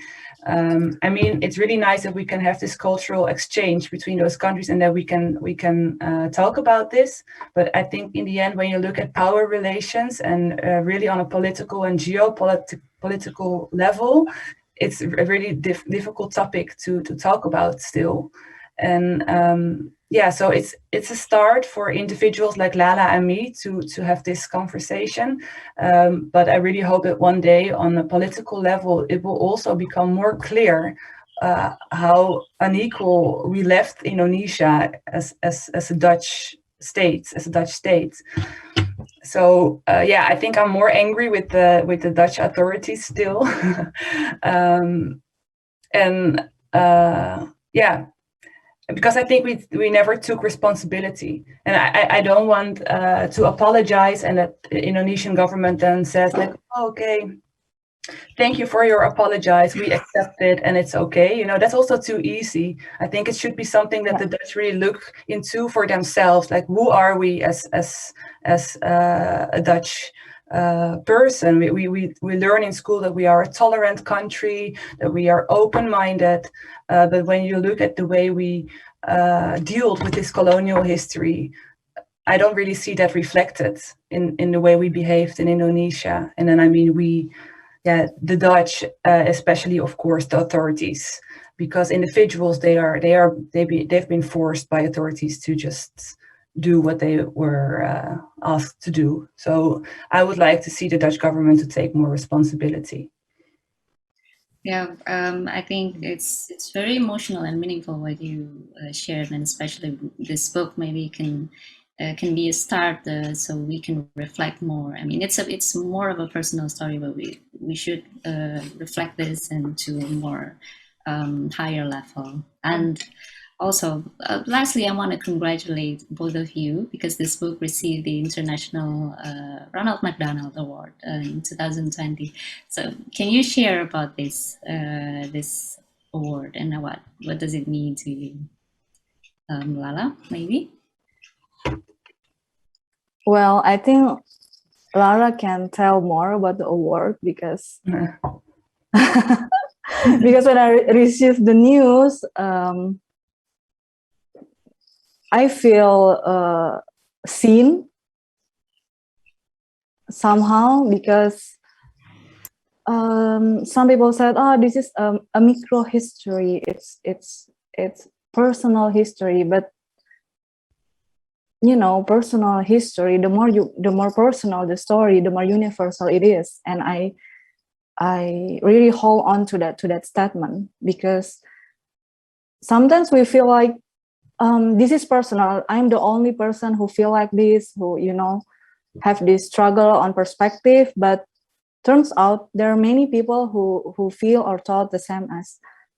I mean, it's really nice that we can have this cultural exchange between those countries and that we can talk about this. But I think in the end, when you look at power relations and really on a political and geopolitical level, it's a really difficult topic to talk about still. And so it's a start for individuals like Lala and me to have this conversation. But I really hope that one day on a political level, it will also become more clear how unequal we left Indonesia as a Dutch state, So I think I'm more angry with the Dutch authorities still. Because I think we never took responsibility, and I don't want to apologize, and that the Indonesian government then says like, oh, okay, thank you for your apologize, we accept it and it's okay. You know, that's also too easy. I think it should be something that the Dutch really look into for themselves, like, who are we as a Dutch person? We learn in school that we are a tolerant country, that we are open-minded, but when you look at the way we dealt with this colonial history, I don't really see that reflected in the way we behaved in Indonesia. And then I mean the Dutch, especially of course the authorities, because individuals they've been forced by authorities to just do what they were asked to do. So I would like to see the Dutch government to take more responsibility. Yeah, I think it's very emotional and meaningful what you shared, and especially this book maybe can be a start, so we can reflect more. I mean, it's more of a personal story, but we should reflect this into a more higher level. And also, lastly, I want to congratulate both of you, because this book received the International Ronald McDonald Award in 2020. So can you share about this award, and what does it mean to you? Lala, maybe? Well, I think Lara can tell more about the award because because when I received the news, I feel seen somehow, because some people said, "Oh, this is a micro history. It's personal history." But you know, personal history, the more personal the story, the more universal it is. And I really hold on to that statement, because sometimes we feel like this is personal. I'm the only person who feel like this, who, you know, have this struggle on perspective. But turns out there are many people who feel or thought the same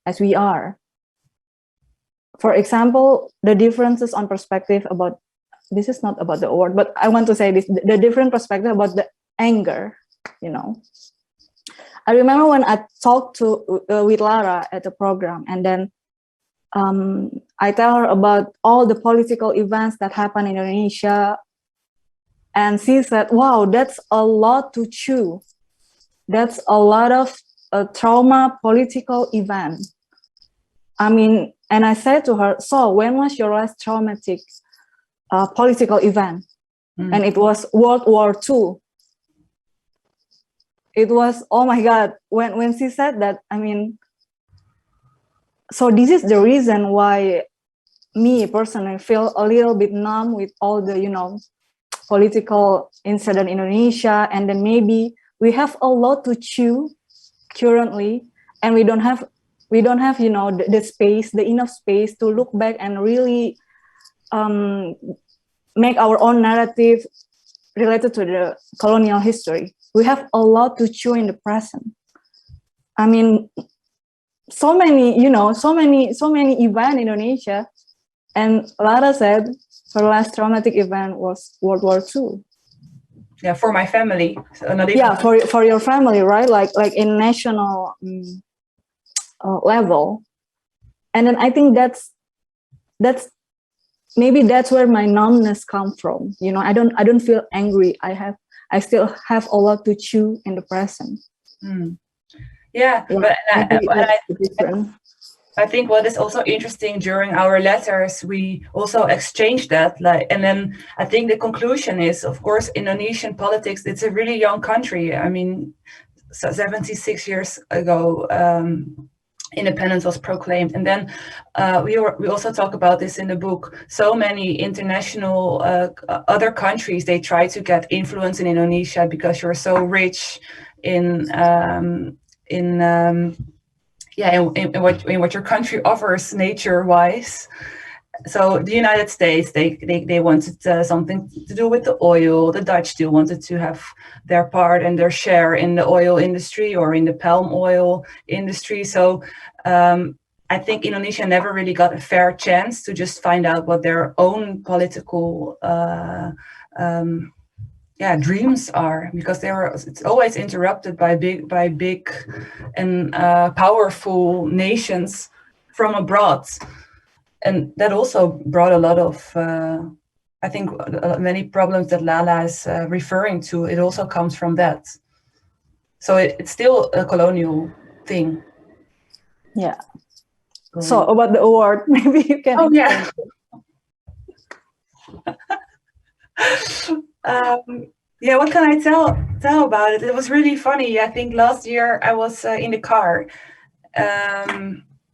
as we are. For example, the differences on perspective about, this is not about the award, but I want to say this, the different perspective about the anger, you know. I remember when I talked with Lara at the program, and then I tell her about all the political events that happen in Indonesia, and she said, "Wow, that's a lot to chew. That's a lot of trauma political event." I mean, and I said to her, "So when was your last traumatic political event?" And it was World War II. It was, oh my God, when she said that, I mean, so this is the reason why me personally feel a little bit numb with all the, you know, political incident in Indonesia. And then maybe we have a lot to chew currently, and we don't have, you know, the space, the enough space to look back and really make our own narrative related to the colonial history. We have a lot to chew in the present. I mean, so many, you know, so many events in Indonesia. And Lara said her last traumatic event was World War II. Yeah, for my family. So not even yeah, for your family, right? Like in national level. And then I think that's maybe that's where my numbness comes from. You know, I don't feel angry. I still have a lot to chew in the present. Yeah, but different. I think what is also interesting, during our letters, we also exchanged that. Like, and then I think the conclusion is, of course, Indonesian politics, it's a really young country. I mean, 76 years ago, independence was proclaimed. And then we also talk about this in the book. So many international other countries, they try to get influence in Indonesia because you're so rich in what your country offers nature-wise. So the United States, they wanted something to do with the oil. The Dutch still wanted to have their part and their share in the oil industry or in the palm oil industry. So I think Indonesia never really got a fair chance to just find out what their own political dreams are, because it's always interrupted by big and powerful nations from abroad. And that also brought a lot of, I think, many problems that Lala is referring to. It also comes from that. So it's still a colonial thing. Yeah. So about the award, maybe you can. Oh, yeah. Yeah, what can I tell about it? It was really funny. I think last year I was in the car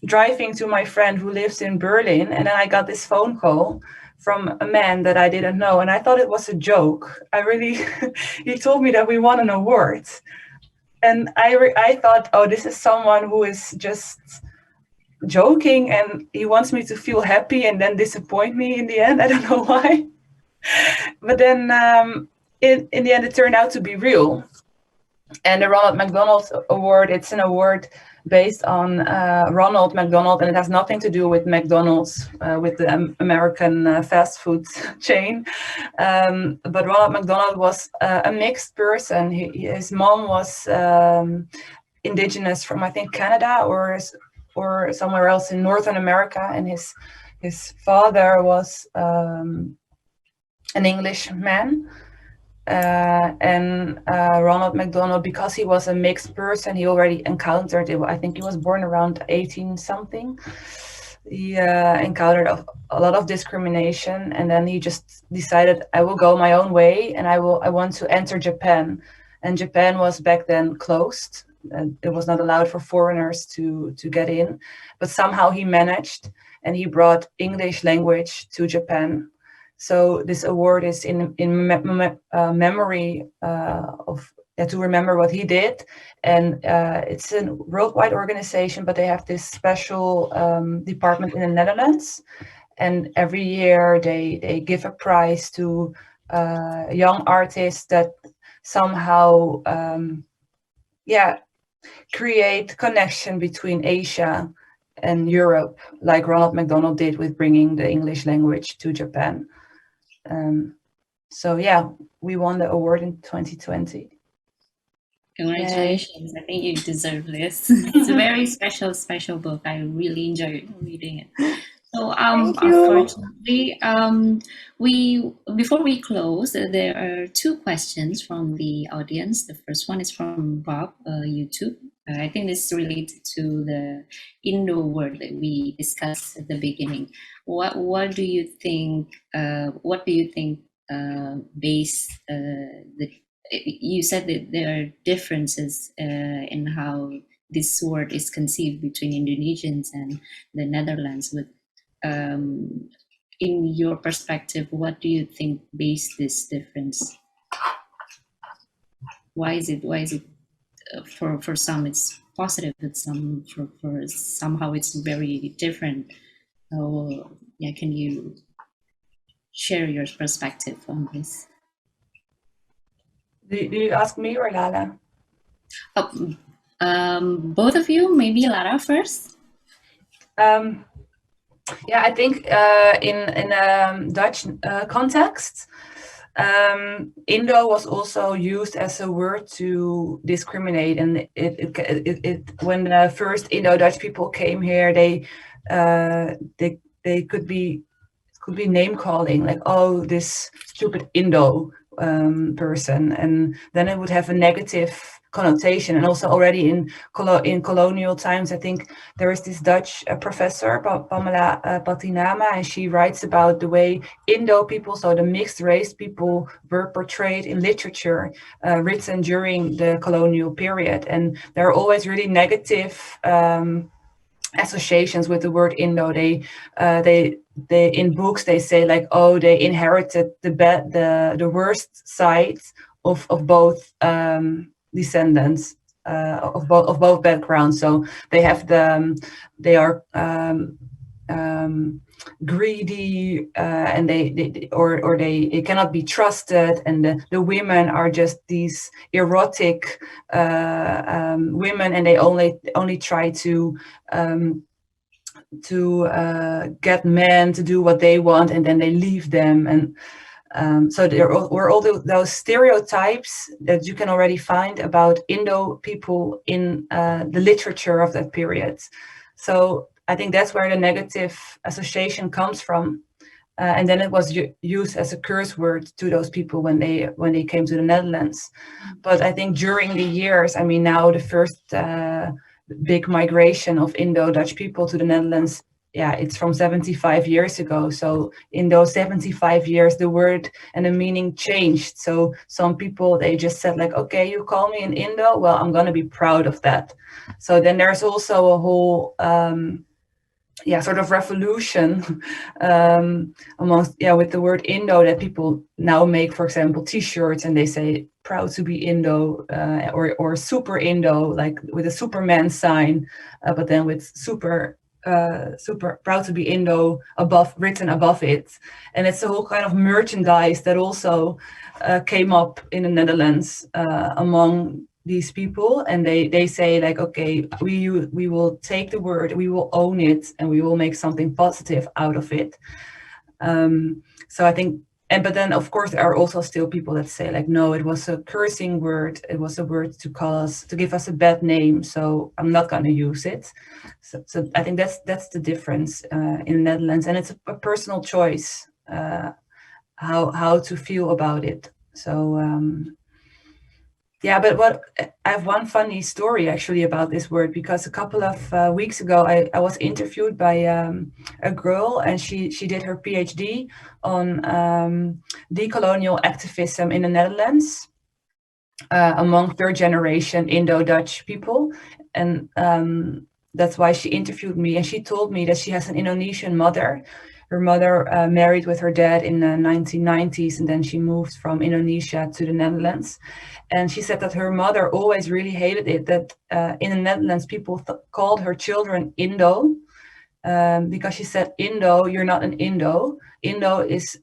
driving to my friend who lives in Berlin, and then I got this phone call from a man that I didn't know, and I thought it was a joke. He told me that we won an award, and I thought, oh, this is someone who is just joking, and he wants me to feel happy and then disappoint me in the end. I don't know why. But then in the end, it turned out to be real. And the Ronald McDonald Award, it's an award based on Ronald McDonald, and it has nothing to do with McDonald's, with the American fast food chain. But Ronald McDonald was a mixed person. His mom was indigenous from, I think, Canada, or or somewhere else in Northern America, and his father was an Englishman. And Ronald McDonald, because he was a mixed person, he already encountered it. I think he was born around 18 something. He encountered a lot of discrimination, and then he just decided, I will go my own way, and I want to enter Japan. And Japan was back then closed, and it was not allowed for foreigners to get in. But somehow he managed, and he brought English language to Japan. So this award is in memory of to remember what he did, and it's a worldwide organization, but they have this special department in the Netherlands, and every year they give a prize to young artists that somehow create connection between Asia and Europe, like Ronald McDonald did with bringing the English language to Japan. So yeah, we won the award in 2020. Congratulations. I think you deserve this. It's a very special book. I really enjoyed reading it. So unfortunately, before we close, there are two questions from the audience. The first one is from Bob, YouTube. I think this is related to the Indo word that we discussed at the beginning. What do you think? You said that there are differences in how this word is conceived between Indonesians and the Netherlands. But in your perspective, what do you think based this difference? Why is it for some it's positive, but some for somehow it's very different? So yeah, can you share your perspective on this? Do you ask me or Lala? Both of you, maybe Lara first. Yeah, I think in Dutch context, Indo was also used as a word to discriminate, and it when the first Indo-Dutch people came here, they could be name calling, like, oh, this stupid Indo person, and then it would have a negative connotation. And also already in colonial times, I think there is this Dutch professor, Pamela Patinama, and she writes about the way Indo people, so the mixed race people, were portrayed in literature written during the colonial period, and there are always really negative associations with the word Indo. They in books they say, like, oh, they inherited the worst sides of both descendants of both backgrounds. So they have they are greedy, and they cannot be trusted, and the women are just these erotic women, and they only try to get men to do what they want, and then they leave them. And so there were all those stereotypes that you can already find about Indo people in the literature of that period. So I think that's where the negative association comes from. And then it was used as a curse word to those people when they came to the Netherlands. But I think during the years, I mean, now the first big migration of Indo-Dutch people to the Netherlands, yeah, it's from 75 years ago. So in those 75 years, the word and the meaning changed. So some people, they just said, like, okay, you call me an Indo, well, I'm going to be proud of that. So then there's also a whole sort of revolution amongst with the word Indo, that people now make, for example, T-shirts, and they say proud to be Indo, or super Indo, like with a Superman sign, but then with super proud to be Indo written above it. And it's a whole kind of merchandise that also came up in the Netherlands among these people, and they say, like, okay, we will take the word, we will own it, and we will make something positive out of it. So I think but then of course there are also still people that say like, no, it was a cursing word, it was a word to give us a bad name, so I'm not going to use it. So I think that's the difference in the Netherlands, and it's a personal choice how to feel about it. So yeah, but I have one funny story actually about this word, because a couple of weeks ago I was interviewed by a girl, and she did her PhD on decolonial activism in the Netherlands among third generation Indo-Dutch people, and that's why she interviewed me, and she told me that she has an Indonesian mother. Her mother married with her dad in the 1990s, and then she moved from Indonesia to the Netherlands. And she said that her mother always really hated it that in the Netherlands people called her children Indo, because she said, Indo, you're not an Indo. Indo is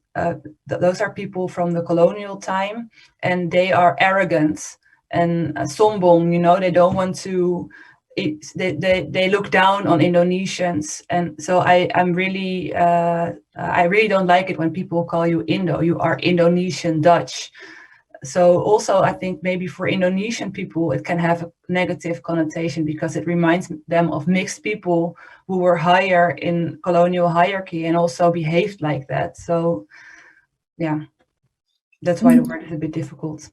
those are people from the colonial time, and they are arrogant and sombong. They don't want to. They look down on Indonesians, and so I really don't like it when people call you Indo. You are Indonesian Dutch. So also I think maybe for Indonesian people it can have a negative connotation, because it reminds them of mixed people who were higher in colonial hierarchy and also behaved like that. So yeah, that's why the word is a bit difficult.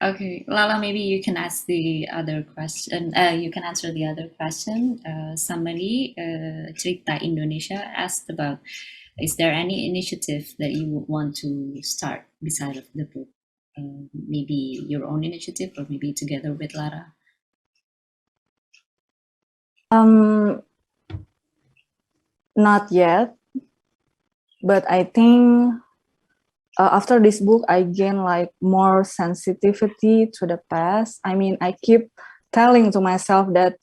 Okay, Lala, maybe you can ask the other question. You can answer the other question. Somebody, Cerita Indonesia, asked about, is there any initiative that you would want to start beside of the book? Maybe your own initiative, or maybe together with Lara? Not yet, but I think after this book, I gain like more sensitivity to the past. I mean, I keep telling to myself that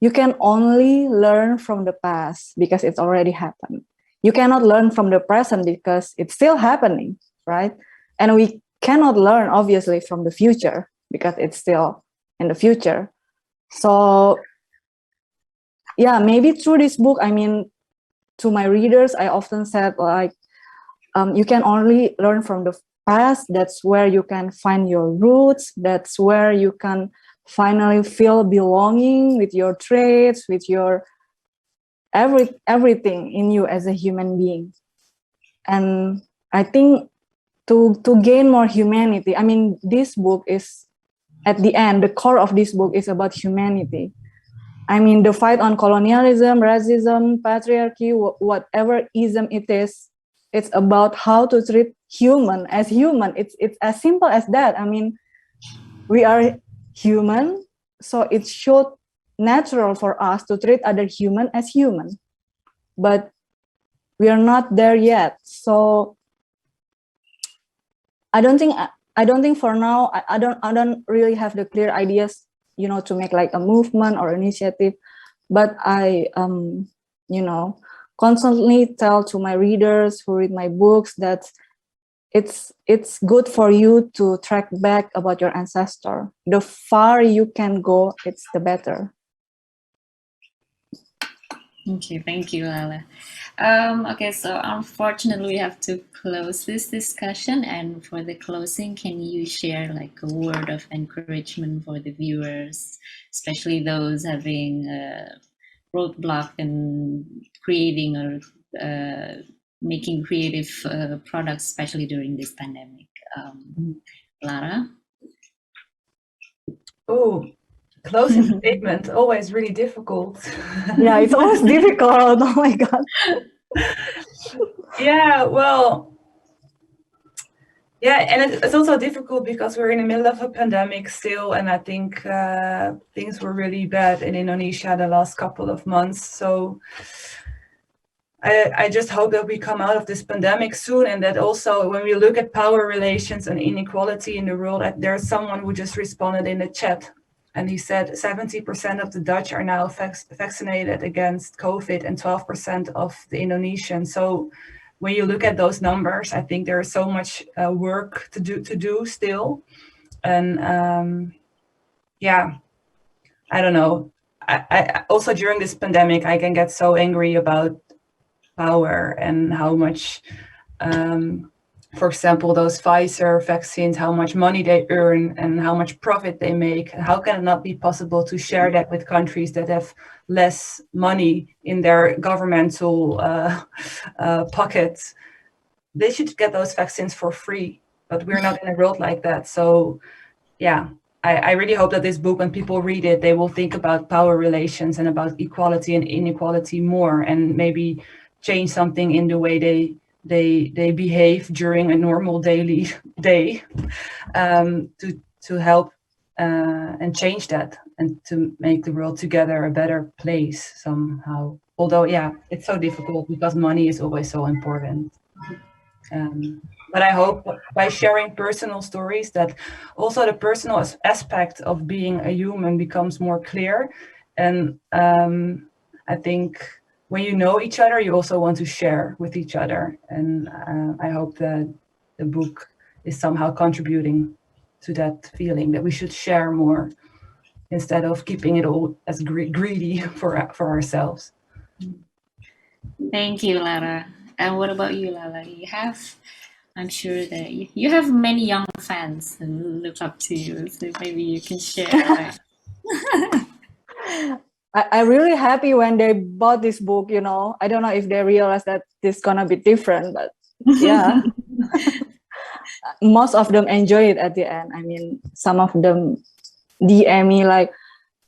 you can only learn from the past because it's already happened. You cannot learn from the present because it's still happening, right? And we cannot learn, obviously, from the future because it's still in the future. So, yeah, maybe through this book, I mean, to my readers, I often said, like, you can only learn from the past. That's where you can find your roots. That's where you can finally feel belonging with your traits, with your everything in you as a human being. And I think to gain more humanity, I mean, this book is, at the end, the core of this book is about humanity. I mean, the fight on colonialism, racism, patriarchy, whatever ism it is, it's about how to treat human as human. It's as simple as that. I mean, we are human, so it should natural for us to treat other human as human. But we are not there yet. So I don't think for now, I don't really have the clear ideas, to make like a movement or initiative. But I constantly tell to my readers who read my books that it's good for you to track back about your ancestor. The far you can go, it's the better. Okay, thank you, Lala. Okay, so unfortunately we have to close this discussion, and for the closing, can you share like a word of encouragement for the viewers, especially those having roadblock in creating or making creative products, especially during this pandemic? Lara? Oh, closing statement, always really difficult. Yeah, it's always difficult. Oh my God. Yeah, well, yeah, and it's also difficult because we're in the middle of a pandemic still, and I think things were really bad in Indonesia the last couple of months. So I just hope that we come out of this pandemic soon, and that also when we look at power relations and inequality in the world, there's someone who just responded in the chat, and he said 70% of the Dutch are now vaccinated against COVID and 12% of the Indonesians. So when you look at those numbers, I think there is so much work to do still. And yeah, I don't know. I also during this pandemic, I can get so angry about power and how much For example, those Pfizer vaccines, how much money they earn and how much profit they make. How can it not be possible to share that with countries that have less money in their governmental pockets? They should get those vaccines for free, but we're not in a world like that. So yeah, I really hope that this book, when people read it, they will think about power relations and about equality and inequality more, and maybe change something in the way they behave during a normal daily day, to help and change that, and to make the world together a better place somehow. Although, yeah, it's so difficult because money is always so important. But I hope by sharing personal stories that also the personal aspect of being a human becomes more clear. And I think when you know each other, you also want to share with each other. And I hope that the book is somehow contributing to that feeling that we should share more instead of keeping it all as greedy for ourselves. Thank you, Lara. And what about you, Lala? I'm sure that you have many young fans who look up to you, so maybe you can share. I'm really happy when they bought this book, you know. I don't know if they realize that this gonna be different, but yeah. Most of them enjoy it at the end. I mean, some of them DM me like,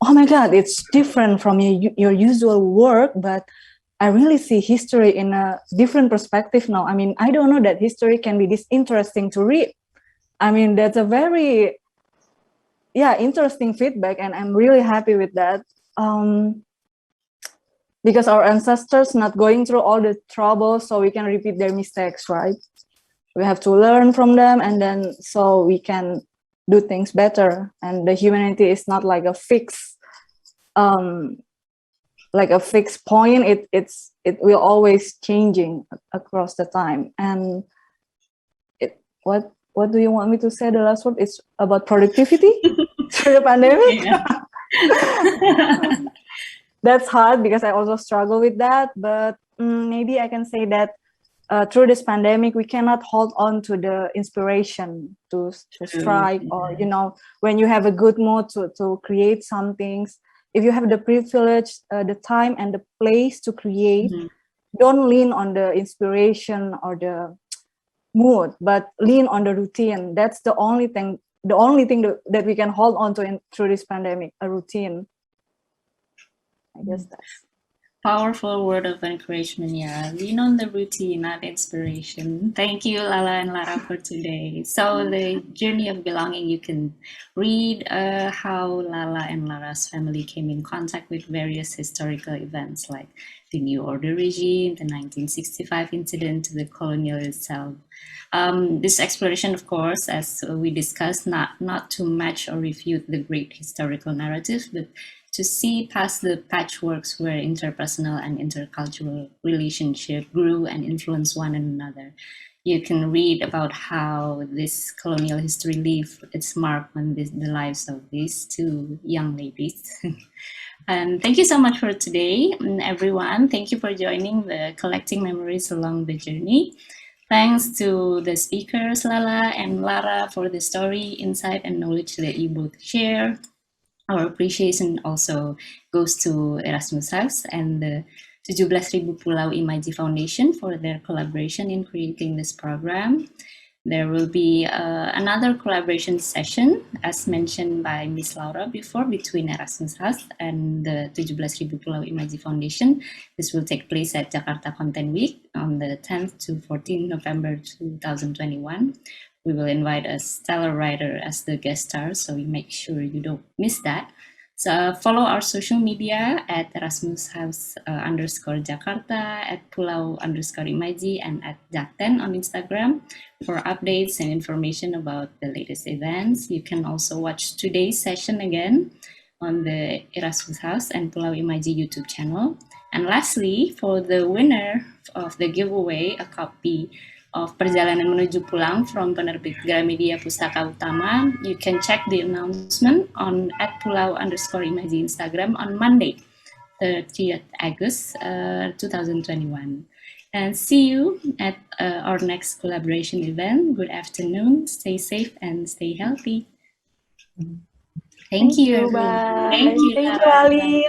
oh my God, it's different from your usual work, but I really see history in a different perspective now. I mean, I don't know that history can be this interesting to read. I mean, that's a very, interesting feedback, and I'm really happy with that. Because our ancestors not going through all the trouble, so we can repeat their mistakes, right? We have to learn from them, and then so we can do things better. And the humanity is not like a fixed point. It will always changing across the time. And what do you want me to say? The last word is about productivity through the pandemic. That's hard because I also struggle with that. But maybe I can say that through this pandemic, we cannot hold on to the inspiration to strike, or when you have a good mood to create some things. If you have the privilege, the time and the place to create, don't lean on the inspiration or the mood, but lean on the routine. That's the only thing that we can hold on to through this pandemic, a routine. I guess that's powerful word of encouragement. Yeah, lean on the routine, not inspiration. Thank you, Lala and Lara, for today. So the journey of belonging, you can read how Lala and Lara's family came in contact with various historical events like the New Order regime, the 1965 incident, the colonial itself. This exploration, of course, as we discussed, not to match or refute the great historical narrative, but to see past the patchworks where interpersonal and intercultural relationship grew and influenced one another. You can read about how this colonial history leave its mark on the lives of these two young ladies. And thank you so much for today, everyone. Thank you for joining the Collecting Memories Along the Journey. Thanks to the speakers, Lala and Lara, for the story, insight, and knowledge that you both share. Our appreciation also goes to Erasmus House and the 17.000 Pulau Imaji Foundation for their collaboration in creating this program. There will be another collaboration session, as mentioned by Ms. Laura before, between Erasmus House and the 17.000 Pulau Imaji Foundation. This will take place at Jakarta Content Week on the 10th to 14th November 2021. We will invite a stellar writer as the guest star, so you make sure you don't miss that. So follow our social media at Erasmus House _Jakarta, at Pulau _Imaji, and at Jakten on Instagram for updates and information about the latest events. You can also watch today's session again on the Erasmus House and Pulau Imaji YouTube channel. And lastly, for the winner of the giveaway, a copy of Perjalanan Menuju Pulang from penerbit Gramedia Pustaka Utama, you can check the announcement on at Pulau _Imaji Instagram on Monday, 30th August 2021. And see you at our next collaboration event. Good afternoon. Stay safe and stay healthy. Thank you, everyone. Bye. Thank you, Thank you, Lara. Ali.